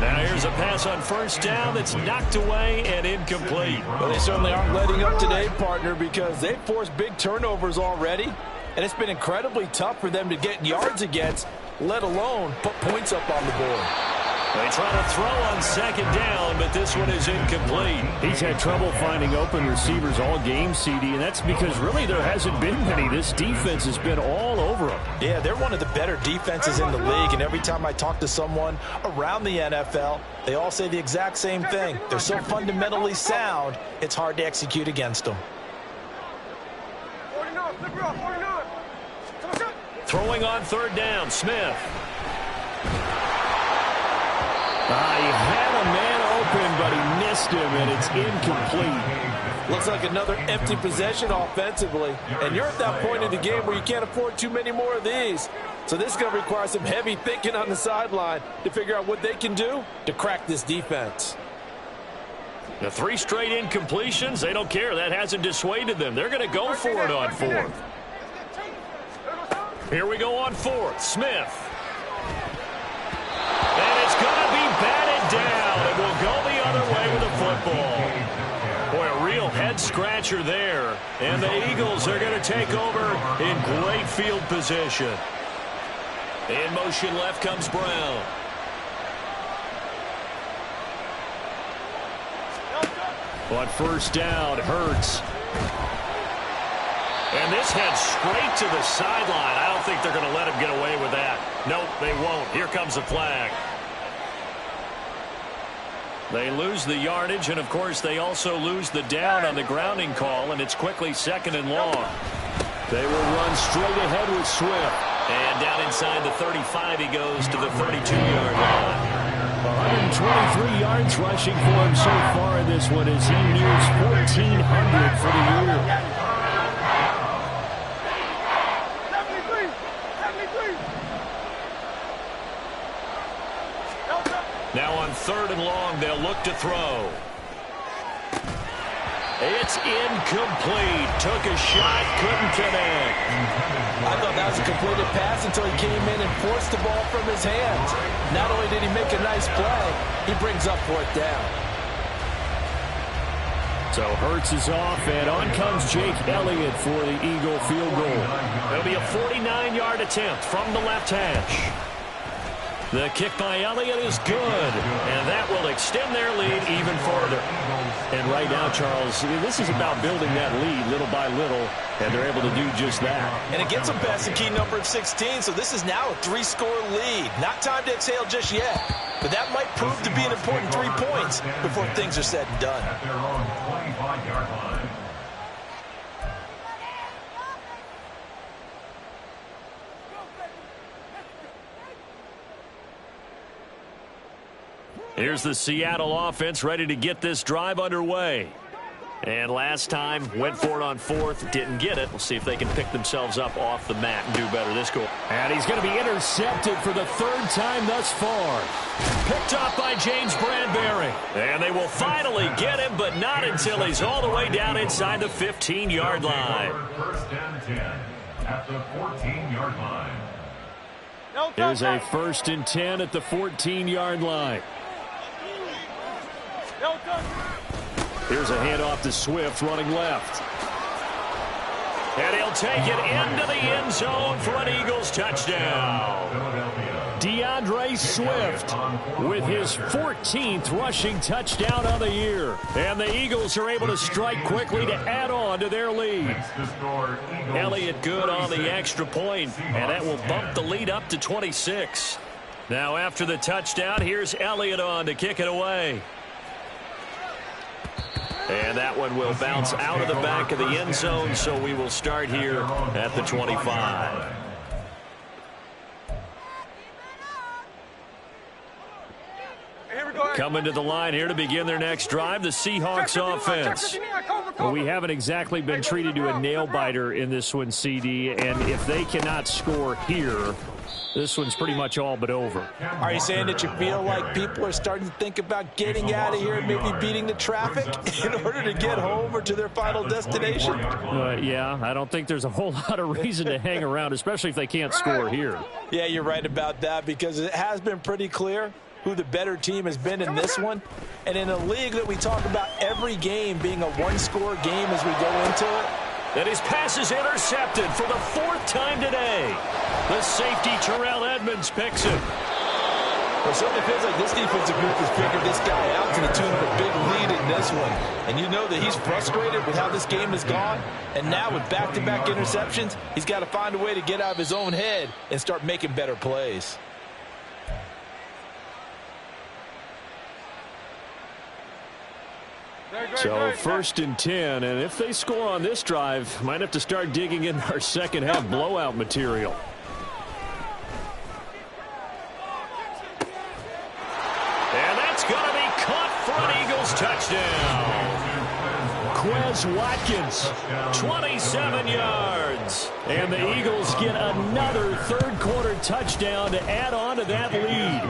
Speaker 3: Now here's a pass on 1st down that's knocked away and incomplete.
Speaker 5: Well, they certainly aren't letting up today, partner, because they've forced big turnovers already. And it's been incredibly tough for them to get yards against, let alone put points up on the board.
Speaker 3: They try to throw on 2nd down, but this one is incomplete.
Speaker 2: He's had trouble finding open receivers all game, CD, and that's because really there hasn't been many. This defense has been all over them.
Speaker 5: Yeah, they're one of the better defenses in the league, and every time I talk to someone around the NFL, they all say the exact same thing. They're so fundamentally sound, it's hard to execute against them.
Speaker 4: 49, flip it off, 49.
Speaker 3: Throwing on 3rd down, Smith.
Speaker 2: He had a man open, but he missed him, and it's incomplete.
Speaker 5: Looks like another empty possession offensively. And you're at that point in the game where you can't afford too many more of these. So this is going to require some heavy thinking on the sideline to figure out what they can do to crack this defense.
Speaker 3: The 3 straight incompletions, they don't care. That hasn't dissuaded them. They're going to go for it on 4th. Here we go on 4th. Smith. And it's going to be batted down. It will go the other way with the football. Boy, a real head-scratcher there. And the Eagles are going to take over in great field position. In motion left comes Brown.
Speaker 2: On 1st down, Hurts.
Speaker 3: And this heads straight to the sideline. I don't think they're going to let him get away with that. Nope, they won't. Here comes the flag. They lose the yardage, and, of course, they also lose the down on the grounding call, and it's quickly 2nd and long.
Speaker 2: They will run straight ahead with Swift.
Speaker 3: And down inside the 35, he goes to the 32-yard line.
Speaker 2: 123 yards rushing for him so far in this one as he nears 1,400 for the year.
Speaker 4: 73.
Speaker 3: Now on 3rd and long, they'll look to throw. It's incomplete. Took a shot, couldn't connect.
Speaker 5: I thought that was a completed pass until he came in and forced the ball from his hands. Not only did he make a nice play, he brings up 4th down.
Speaker 2: So Hurts is off, and on comes Jake Elliott for the Eagle field goal.
Speaker 3: It'll be a 49-yard attempt from the left hash.
Speaker 2: The kick by Elliott is good, and that will extend their lead even further. And right now, Charles, this is about building that lead little by little, and they're able to do just that.
Speaker 7: And it gets them past the key number of 16, so this is now a 3-score lead. Not time to exhale just yet, but that might prove to be an important 3 points before things are said and done.
Speaker 6: At their own 25-yard line.
Speaker 2: Here's the Seattle offense ready to get this drive underway. And last time, went for it on fourth, didn't get it. We'll see if they can pick themselves up off the mat and do better this goal. And he's going to be intercepted for the third time thus far. Picked off by James Bradbury. And they will finally get him, but not until he's all the way down inside the 15-yard line.
Speaker 6: First and 10 at the 14-yard line.
Speaker 2: Here's a 1st and 10 at the 14-yard line. Here's a handoff to Swift running left. And he'll take it into the end zone for an Eagles touchdown. DeAndre Swift with his 14th rushing touchdown of the year. And the Eagles are able to strike quickly to add on to their lead. Elliott good on the extra point, and that will bump the lead up to 26. Now after the touchdown, here's Elliott on to kick it away. And that one will bounce out of the back of the end zone, so we will start here at the 25. Coming to the line here to begin their next drive, the Seahawks offense. Well, we haven't exactly been treated to a nail-biter in this one, CD, and if they cannot score here, this one's pretty much all but over.
Speaker 7: Are you saying that you feel like people are starting to think about getting out of here and maybe beating the traffic in order to get home or to their final destination?
Speaker 2: Yeah, I don't think there's a whole lot of reason to hang around, especially if they can't score here.
Speaker 7: Yeah, you're right about that, because it has been pretty clear who the better team has been in this one. And in a league that we talk about every game being a one-score game as we go into it.
Speaker 2: And his pass is intercepted for the 4th time today. The safety, Terrell Edmonds, picks it.
Speaker 7: Well, it certainly feels like this defensive group has figured this guy out to the tune of a big lead in this one. And you know that he's frustrated with how this game has gone. And now with back-to-back interceptions, he's got to find a way to get out of his own head and start making better plays.
Speaker 2: So 1st and 10, and if they score on this drive, might have to start digging in our second half blowout material. And that's going to be caught for an Eagles touchdown. Quez Watkins, 27 yards. And the Eagles get another third-quarter touchdown to add on to that lead.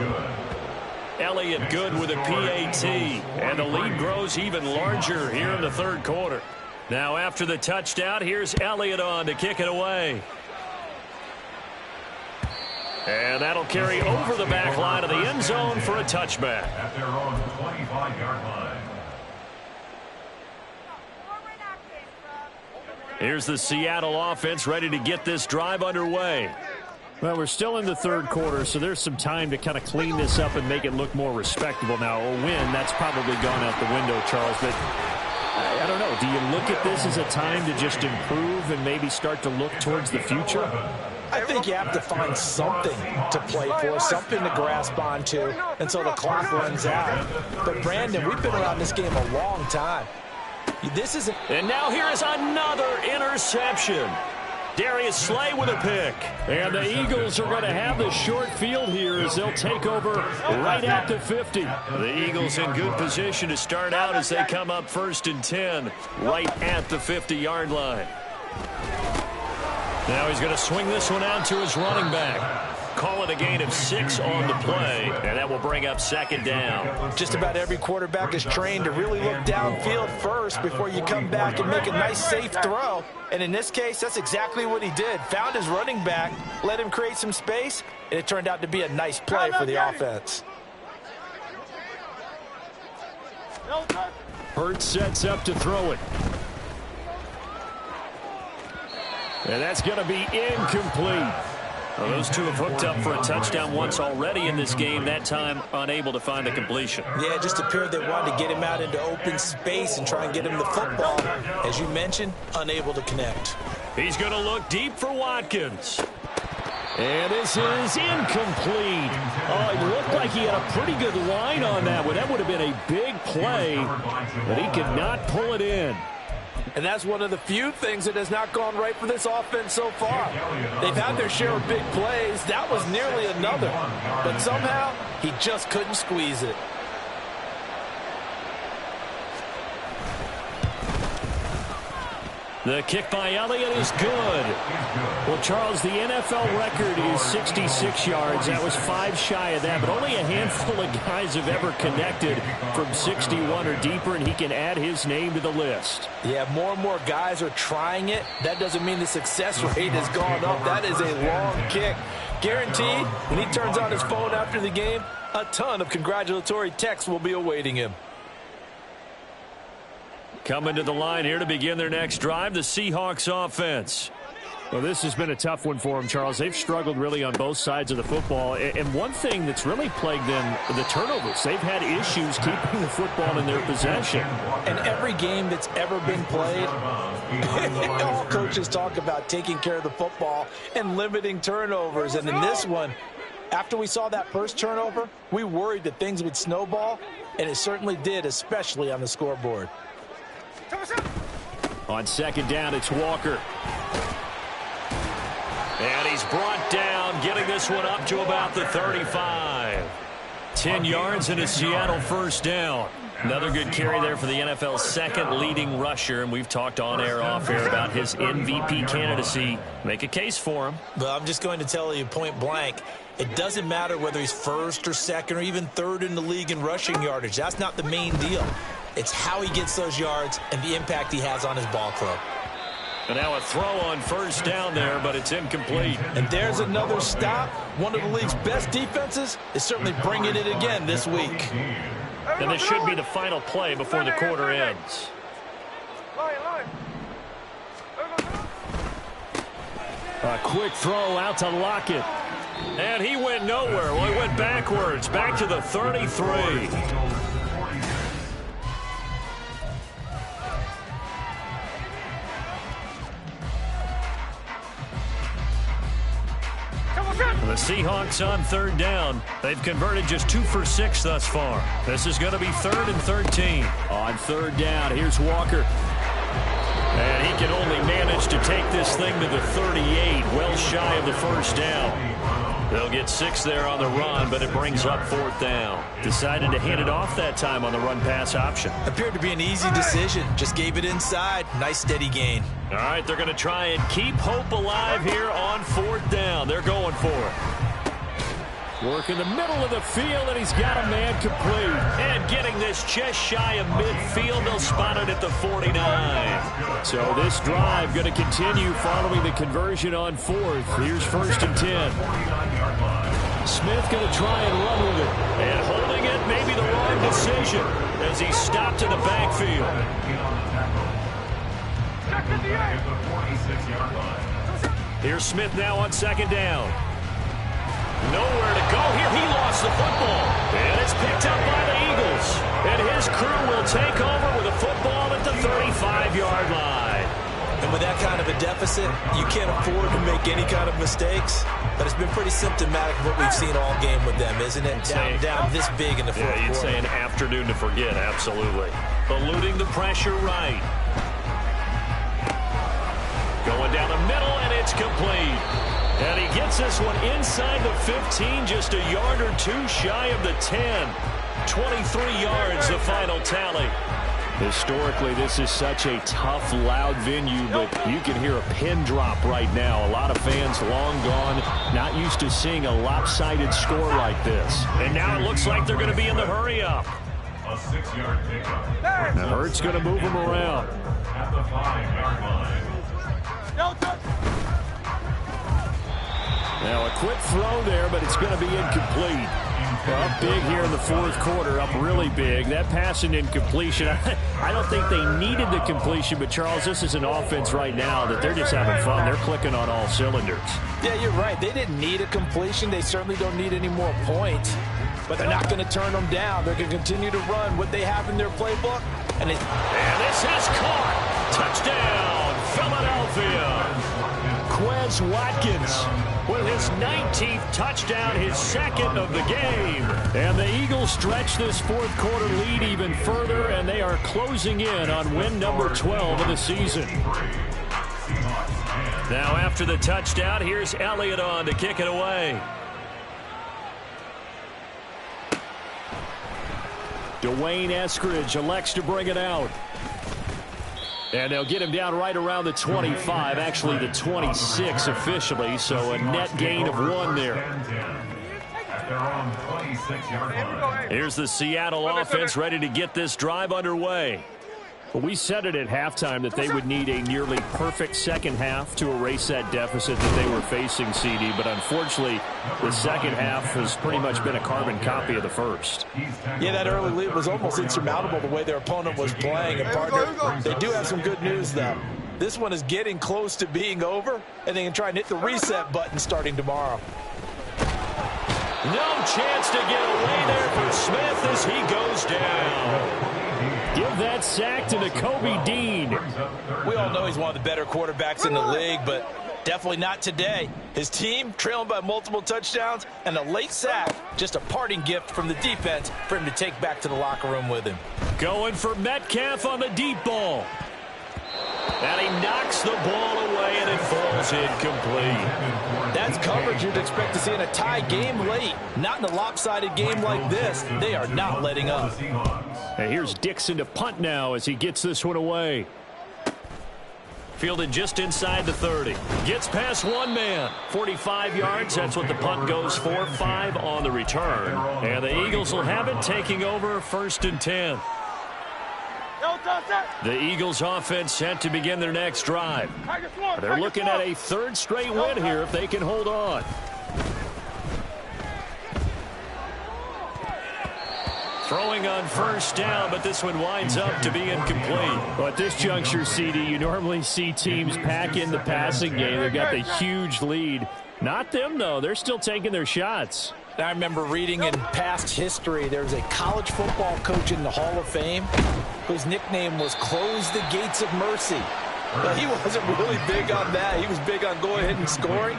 Speaker 2: Elliott good with a PAT, and the lead grows even larger here in the third quarter. Now after the touchdown, here's Elliott on to kick it away. And that'll carry over the back line of the end zone for a touchback.
Speaker 6: At their own 25-yard line.
Speaker 2: Here's the Seattle offense ready to get this drive underway. Well, we're still in the third quarter, so there's some time to kind of clean this up and make it look more respectable. Now, a win, that's probably gone out the window, Charles, but I don't know. Do you look at this as a time to just improve and maybe start to look towards the future?
Speaker 7: I think you have to find something to play for, something to grasp onto until the clock runs out. But, Brandon, we've been around this game a long time. This isn't...
Speaker 2: And now here is another interception. Darius Slay with a pick. And the Eagles are going to have the short field here as they'll take over right at the 50. The Eagles in good position to start out as they come up 1st and 10 right at the 50-yard line. Now he's going to swing this one out to his running back. Call it a gain of 6 on the play, and that will bring up 2nd down.
Speaker 7: Just about every quarterback is trained to really look downfield first before you come back and make a nice, safe throw. And in this case, that's exactly what he did. Found his running back, let him create some space, and it turned out to be a nice play for the offense.
Speaker 2: Hurts sets up to throw it. And that's going to be incomplete. Well, those two have hooked up for a touchdown once already in this game, that time unable to find the completion.
Speaker 5: Yeah, it just appeared they wanted to get him out into open space and try and get him the football. As you mentioned, unable to connect.
Speaker 2: He's going to look deep for Watkins. And this is incomplete. Oh, it looked like he had a pretty good line on that one. That would have been a big play, but he could not pull it in.
Speaker 7: And that's one of the few things that has not gone right for this offense so far. They've had their share of big plays. That was nearly another. But somehow, he just couldn't squeeze it.
Speaker 2: The kick by Elliott is good. Well, Charles, the NFL record is 66 yards. That was 5 shy of that, but only a handful of guys have ever connected from 61 or deeper, and he can add his name to the list.
Speaker 7: Yeah, more and more guys are trying it. That doesn't mean the success rate has gone up. That is a long kick. Guaranteed, when he turns on his phone after the game, a ton of congratulatory texts will be awaiting him.
Speaker 2: Coming to the line here to begin their next drive, the Seahawks offense. Well, this has been a tough one for them, Charles. They've struggled really on both sides of the football. And one thing that's really plagued them, the turnovers. They've had issues keeping the football in their possession.
Speaker 5: And every game that's ever been played, all coaches talk about taking care of the football and limiting turnovers. And in this one, after we saw that first turnover, we worried that things would snowball, and it certainly did, especially on the scoreboard.
Speaker 2: On second down, it's Walker. And he's brought down, getting this one up to about the 35. 10 yards and a Seattle first down. Another good carry there for the NFL's second leading rusher, and we've talked on air, off air about his MVP candidacy. Make a case for him.
Speaker 5: But I'm just going to tell you point blank, it doesn't matter whether he's first or second or even third in the league in rushing yardage. That's not the main deal. It's how he gets those yards and the impact he has on his ball club.
Speaker 2: And now a throw on first down there, but it's incomplete.
Speaker 7: And there's another stop. One of the league's best defenses is certainly bringing it again this week.
Speaker 2: And this should be the final play before the quarter ends. A quick throw out to Lockett. And he went nowhere. Well, he went backwards, back to the 33. The Seahawks on third down. They've converted just 2 for 6 thus far. This is going to be 3rd and 13. On third down, here's Walker. And he can only manage to take this thing to the 38, well shy of the first down. They'll get 6 there on the run, but it brings up 4th down. Decided to hand it off that time on the run-pass option.
Speaker 5: Appeared to be an easy decision. Just gave it inside. Nice steady gain.
Speaker 2: All right, they're going to try and keep hope alive here on 4th down. They're going for it. Work in the middle of the field, and he's got a man complete. And getting this just shy of midfield, they'll spot it at the 49. So this drive going to continue following the conversion on 4th. Here's 1st and 10. Smith going to try and run with it. And holding it, maybe the wrong decision, as he stopped in the backfield. Here's Smith now on second down. Nowhere to go here. He lost the football. And it's picked up by the Eagles. And his crew will take over with a football at the 35-yard line.
Speaker 5: And with that kind of a deficit, you can't afford to make any kind of mistakes. But it's been pretty symptomatic of what we've seen all game with them, isn't it? Down this big in the fourth quarter.
Speaker 2: You'd say an afternoon to forget, absolutely. Eluding the pressure right. Going down the middle, and it's complete. And he gets this one inside the 15, just a yard or 2 shy of the 10. 23 yards, the final tally. Historically, this is such a tough, loud venue, but you can hear a pin drop right now. A lot of fans long gone, not used to seeing a lopsided score like this. And now it looks like they're going to be in the hurry-up.
Speaker 6: A 6-yard pickup.
Speaker 2: Now Hurts going to move him around.
Speaker 6: At the 5-yard line.
Speaker 2: Now a quick throw there, but it's going to be incomplete. Well, big here in the fourth quarter, up really big. That pass and incompletion, I don't think they needed the completion, but Charles, this is an offense right now that they're just having fun. They're clicking on all cylinders.
Speaker 5: Yeah, you're right. They didn't need a completion. They certainly don't need any more points, but they're not going to turn them down. They're going to continue to run what they have in their playbook. And this
Speaker 2: is caught. Touchdown, Philadelphia. Quez Watkins with his 19th touchdown, his second of the game. And the Eagles stretch this fourth quarter lead even further, and they are closing in on win number 12 of the season.
Speaker 3: Now after the touchdown, here's Elliott on to kick it away.
Speaker 2: Dwayne Eskridge elects to bring it out. And they'll get him down right around the 25, actually the 26 officially, so a net gain of 1 there.
Speaker 3: Here's the Seattle offense ready to get this drive underway.
Speaker 2: Well, we said it at halftime that they would need a nearly perfect second half to erase that deficit that they were facing, CD. But unfortunately, the second half has pretty much been a carbon copy of the first.
Speaker 5: Yeah, that early lead was almost insurmountable the way their opponent was playing. And partner, they do have some good news, though. This one is getting close to being over, and they can try and hit the reset button starting tomorrow.
Speaker 3: No chance to get away there for Smith as he goes down.
Speaker 2: Give that sack to Nakobe Dean.
Speaker 5: We all know he's one of the better quarterbacks in the league, but definitely not today. His team trailing by multiple touchdowns, and a late sack, just a parting gift from the defense for him to take back to the locker room with him.
Speaker 2: Going for Metcalf on the deep ball. And he knocks the ball away, and it falls incomplete.
Speaker 5: That's coverage you'd expect to see in a tie game late. Not in a lopsided game like this. They are not letting up.
Speaker 2: And here's Dixon to punt now as he gets this one away.
Speaker 3: Fielded just inside the 30. Gets past one man. 45 yards, that's what the punt goes for. 5 on the return. And the Eagles will have it, taking over 1st and 10. The Eagles offense set to begin their next drive.
Speaker 2: They're looking at a 3rd straight win here if they can hold on.
Speaker 3: Throwing on 1st down, but this one winds up to be incomplete.
Speaker 2: Well, at this juncture, CD, you normally see teams pack in the passing game. They've got the huge lead. Not them, though. They're still taking their shots.
Speaker 5: I remember reading in past history, there was a college football coach in the Hall of Fame whose nickname was Close the Gates of Mercy. But he wasn't really big on that. He was big on going ahead and scoring.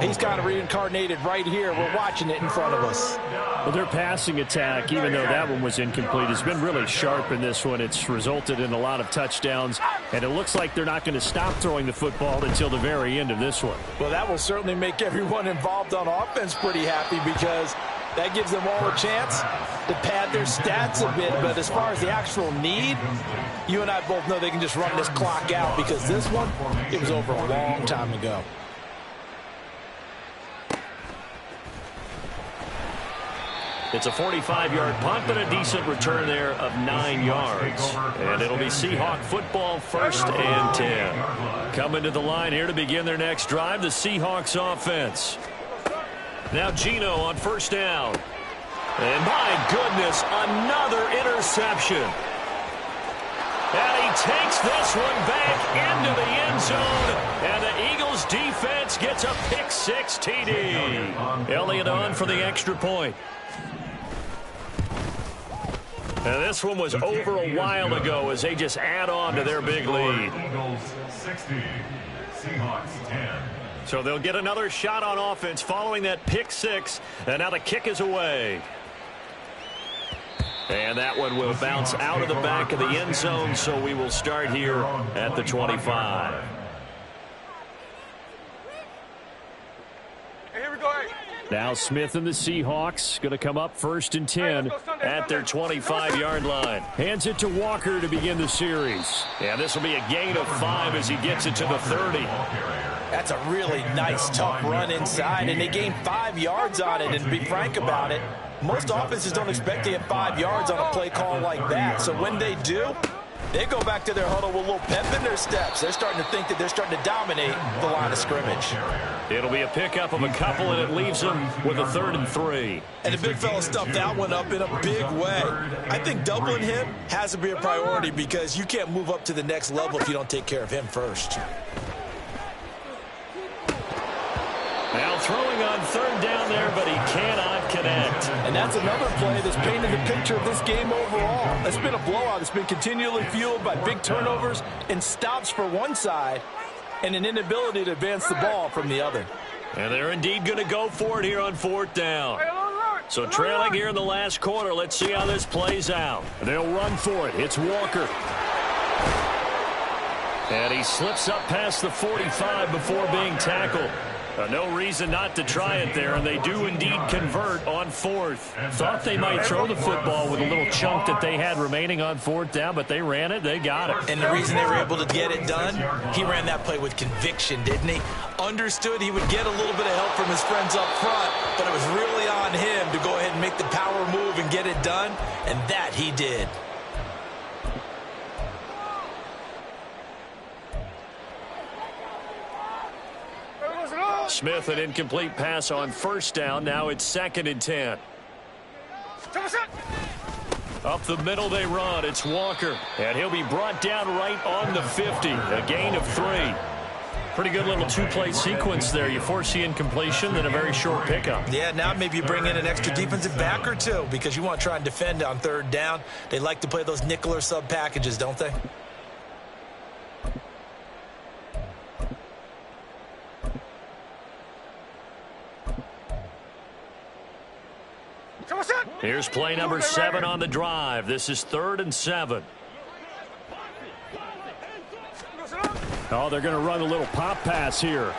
Speaker 5: He's kind of reincarnated right here. We're watching it in front of us.
Speaker 2: Well, their passing attack, even though that one was incomplete, has been really sharp in this one. It's resulted in a lot of touchdowns, and it looks like they're not going to stop throwing the football until the very end of this one.
Speaker 5: Well, that will certainly make everyone involved on offense pretty happy because that gives them all a chance to pad their stats a bit. But as far as the actual need, you and I both know they can just run this clock out because this one, it was over a long time ago.
Speaker 3: It's a 45-yard punt, but a decent return there of 9 yards. And it'll be Seahawk football 1st and 10. Coming to the line here to begin their next drive, the Seahawks offense. Now Geno on 1st down. And my goodness, another interception. And he takes this one back into the end zone. And the Eagles defense gets a pick-6 TD. Elliott on for the extra point. And this one was over a while ago as they just add on to their big lead.
Speaker 6: Eagles 60, Seahawks 10.
Speaker 3: So they'll get another shot on offense following that pick-6. And now the kick is away. And that one will bounce out of the back of the end zone, so we will start here at the 25.
Speaker 4: Here we go.
Speaker 2: Now Smith and the Seahawks going to come up 1st and 10
Speaker 3: at their 25-yard line.
Speaker 2: Hands it to Walker to begin the series.
Speaker 3: And this will be a gain of 5 as he gets it to the 30.
Speaker 5: That's a really nice, tough run inside, and they gained 5 yards on it. And to be frank about it, most offenses don't expect to get 5 yards on a play call like that. So when they do,
Speaker 7: They go back to their huddle with a little pep in their steps. They're starting to think that they're starting to dominate the line of scrimmage.
Speaker 3: It'll be a pickup of a couple, and it leaves them with a 3rd and 3.
Speaker 7: And the big fella stuffed that one up in a big way. I think doubling him has to be a priority because you can't move up to the next level if you don't take care of him first.
Speaker 3: Now throwing on 3rd down there, but he cannot connect.
Speaker 7: And that's another play that's painted the picture of this game overall. It's been a blowout. It's been continually fueled by big turnovers and stops for one side and an inability to advance the ball from the other.
Speaker 3: And they're indeed going to go for it here on 4th down. So trailing here in the last quarter, let's see how this plays out.
Speaker 2: They'll run for it. It's Walker.
Speaker 3: And he slips up past the 45 before being tackled. No reason not to try it there, and they do indeed convert on 4th. Thought they might throw the football with a little chunk that they had remaining on 4th down, but they ran it, they got it.
Speaker 7: And the reason they were able to get it done, he ran that play with conviction, didn't he? Understood he would get a little bit of help from his friends up front, but it was really on him to go ahead and make the power move and get it done, and that he did.
Speaker 3: Smith, an incomplete pass on 1st down. Now it's 2nd and 10. Up the middle they run. It's Walker. And he'll be brought down right on the 50. A gain of 3. Pretty good little 2-play sequence there. You force the incompletion, then a very short pickup.
Speaker 7: Yeah, now maybe you bring in an extra defensive back or two because you want to try and defend on 3rd down. They like to play those nickel or sub packages, don't they?
Speaker 3: Here's play number 7 on the drive. This is 3rd and 7.
Speaker 2: Oh, they're going to run a little pop pass here.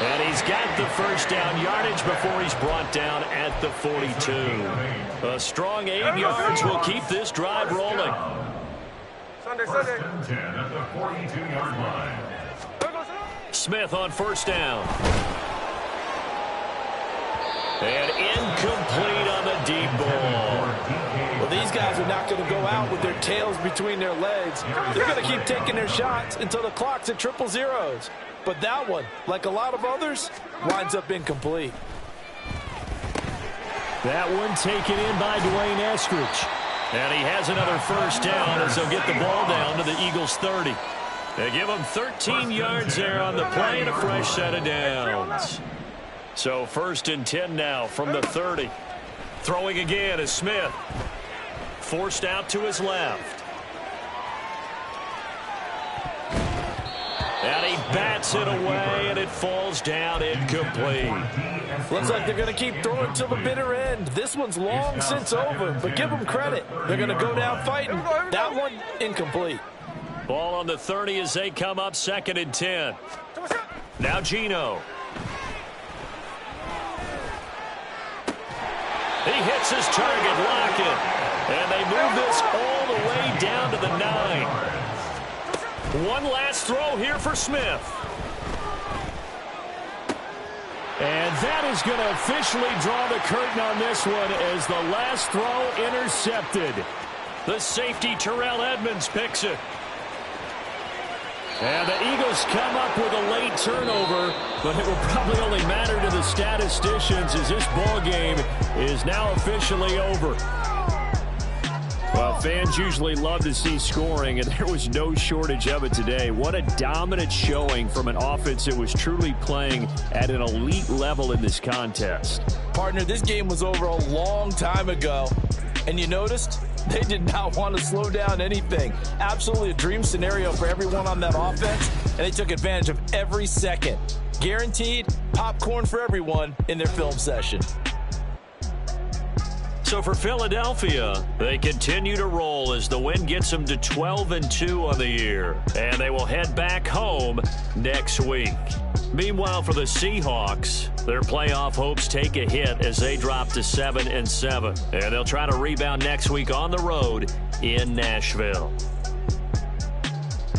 Speaker 3: And he's got the 1st down yardage before he's brought down at the 42. A strong 8 yards will keep this drive rolling.
Speaker 6: First and 10 at the 42-yard line.
Speaker 3: Smith on 1st down. And incomplete on the deep ball.
Speaker 7: Well, these guys are not going to go out with their tails between their legs. They're going to keep taking their shots until the clock's at 000. But that one, like a lot of others, winds up incomplete.
Speaker 2: That one taken in by Dwayne Eskridge.
Speaker 3: And he has another 1st down as they'll get the ball down to the Eagles' 30. They give him 13 yards there on the play and a fresh set of downs. So 1st and 10 now from the 30. Throwing again is Smith. Forced out to his left. And he bats it away, and it falls down incomplete.
Speaker 7: Looks like they're going to keep throwing till the bitter end. This one's long since over, but give them credit. They're going to go down fighting. That one, incomplete.
Speaker 3: Ball on the 30 as they come up 2nd and 10. Now Gino. He hits his target, Lockett. And they move this all the way down to the 9. One last throw here for Smith.
Speaker 2: And that is going to officially draw the curtain on this one as the last throw intercepted.
Speaker 3: The safety, Terrell Edmonds, picks it.
Speaker 2: And the Eagles come up with a late turnover, but it will probably only matter to the statisticians as this ball game is now officially over. Well, fans usually love to see scoring, and there was no shortage of it today. What a dominant showing from an offense that was truly playing at an elite level in this contest.
Speaker 7: Partner, this game was over a long time ago, and you noticed they did not want to slow down anything. Absolutely a dream scenario for everyone on that offense, and they took advantage of every second. Guaranteed popcorn for everyone in their film session.
Speaker 3: So for Philadelphia, they continue to roll as the win gets them to 12-2 on the year. And they will head back home next week. Meanwhile, for the Seahawks, their playoff hopes take a hit as they drop to 7-7. And they'll try to rebound next week on the road in Nashville.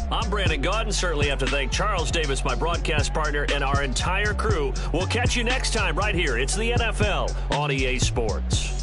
Speaker 3: I'm Brandon Gaudin. Certainly have to thank Charles Davis, my broadcast partner, and our entire crew. We'll catch you next time right here. It's the NFL on EA Sports.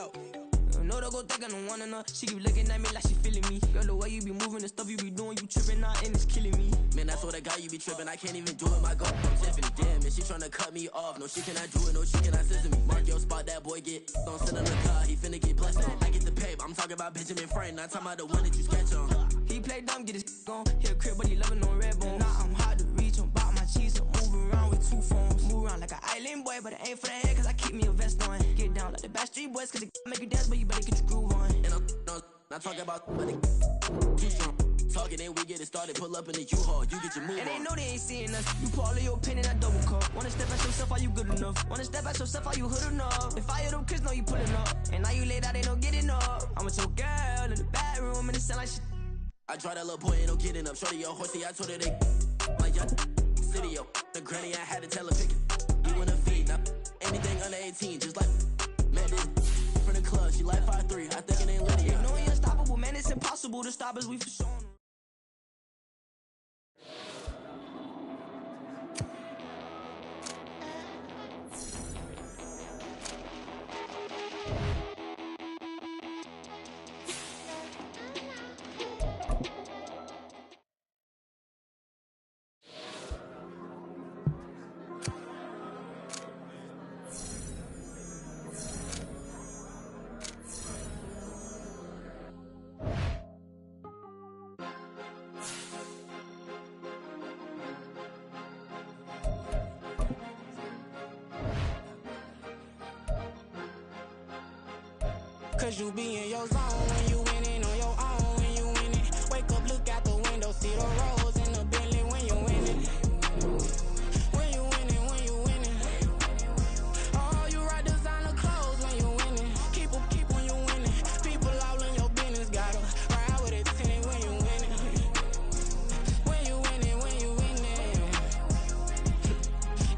Speaker 1: out. No, don't go think I don't want enough. She keep looking at me like she feeling me. Girl, the way you be moving, the stuff you be doing, you tripping out and it's killing me. Man, I swear to God, you be tripping. I can't even do it. My girl, Tiffany, damn, and she tryna cut me off. No, she cannot do it. No, she cannot listen to me. Mark your spot, that boy get don't sit in the car. He finna get blessed on. I get the paper. I'm talking about Benjamin Franklin. Not talking about the one that you sketch on. He play dumb, get his gone. He a crib, but he loving on red bone. Now I'm hard to reach. I'm about my cheese. I'm moving around with 2 phones. Move around like an island boy, but it ain't for the head, cause I keep me a vest on. Get down like the Backstreet Boys, cause it make you dance, but you better get your groove on. And I'm not talking about but too strong. Talking and we get it started, pull up in the U-Haul, you get your move and on. And they know they ain't seeing us. You put all of your pen in that double cup. Wanna step at yourself, are you good enough? Wanna step at yourself, are you hood enough? If I hear them kids know you pulling up, and now you laid out, they don't get enough. I'm with your girl in the bedroom and it sound like shit. I draw that little boy, ain't no getting up. Shorty your horsey, I told her they my young city, yo. The granny, I had to tell her pick it. You in a feed, now anything under 18, just like man, this from the club, she like 5'3", I think it ain't Lydia. You know we unstoppable, man, it's impossible to stop us, we for sure. Cause you be in your zone when you winning on your own when you winning. Wake up, look out the window, see the rose in the Bentley when you winning. When you winning, when you winning. Oh, you rock designer clothes when you winning. Keep when you winning. People all in your business, gotta ride with it tinted when you winning. When you winning, when you winning.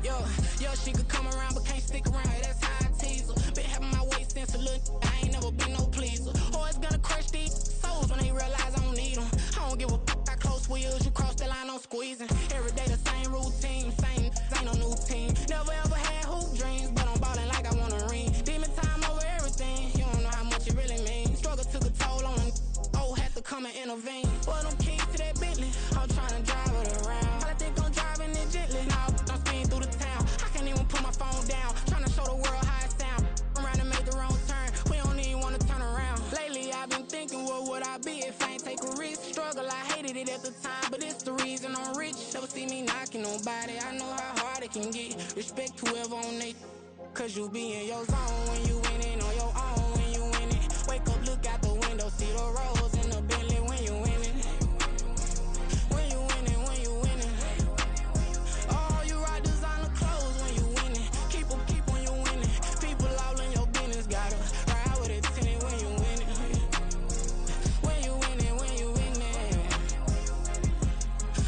Speaker 1: Yo, she could come around but can't stick around. That's how I tease her. Been having my waist since a little. I ain't never been no pleaser. Always gonna crush these souls when they realize I don't need them. I don't give a f***, I close wheels, you cross the line, I'm squeezing. Every day the same routine, same, ain't no new team. Never ever had hoop dreams, but I'm ballin' like I want a ring. Demon time over everything, you don't know how much it really means. Struggle took a toll on them, oh, had to come and intervene. Boy, them keys to that Bentley, I'm tryna drive it around. I think I'm driving it gently, now I'm speeding through the town. I can't even put my phone down, tryna show the world how it sound. Around and make the wrong turn, we don't even wanna turn around. Lately I've been thinking, what would I be if I ain't take a risk? Struggle, I hated it at the time, but it's the reason I'm rich. Never see me knocking nobody, I know how hard it can get. Respect whoever on they, cause you be in your zone when you winning on your own when you winning. Wake up, look out the window, see the rose in the Bentley when you winning. When you winning, when you winning. Oh, you rock designer clothes when you winning. Keep when you winning. People all in your business, gotta ride with it tinted when you winning. When you winning, when you winning.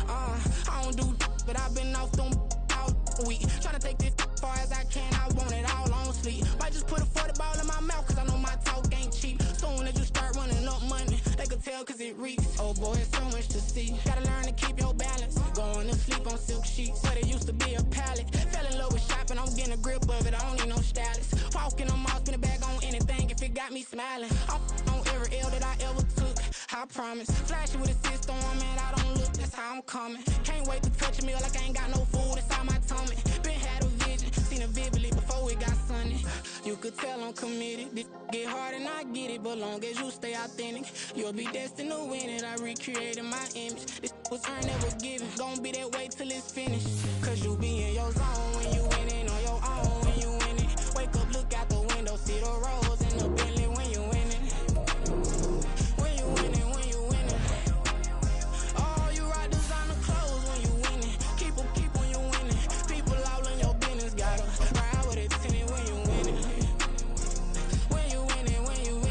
Speaker 1: I don't do but I've been off them all week. Tryna take this far as I can, I want it all on sleep. Might just put a 40 ball in my mouth, cause I know my talk ain't cheap. Soon as you start running up money, they can tell cause it reeks. Oh boy, it's so much to see. Gotta learn to keep your balance. Going to sleep on silk sheets, but it used to be a pallet. Fell in love with shopping, I'm getting a grip of it, I don't need no stylist. Walking on mall, spin a bag on anything if it got me smiling. I'm on every L that I ever took, I promise. Flashy with a system on, man, I don't look, that's how I'm coming. Can't wait to touch a meal like I ain't got no food inside my tummy. Been had a vision, seen it vividly before it got sunny. You could tell I'm committed, this get hard and I get it, but long as you stay authentic, you'll be destined to win it. I recreated my image, this was earned, never given. Gonna be that way till it's finished, cause you be in your zone when you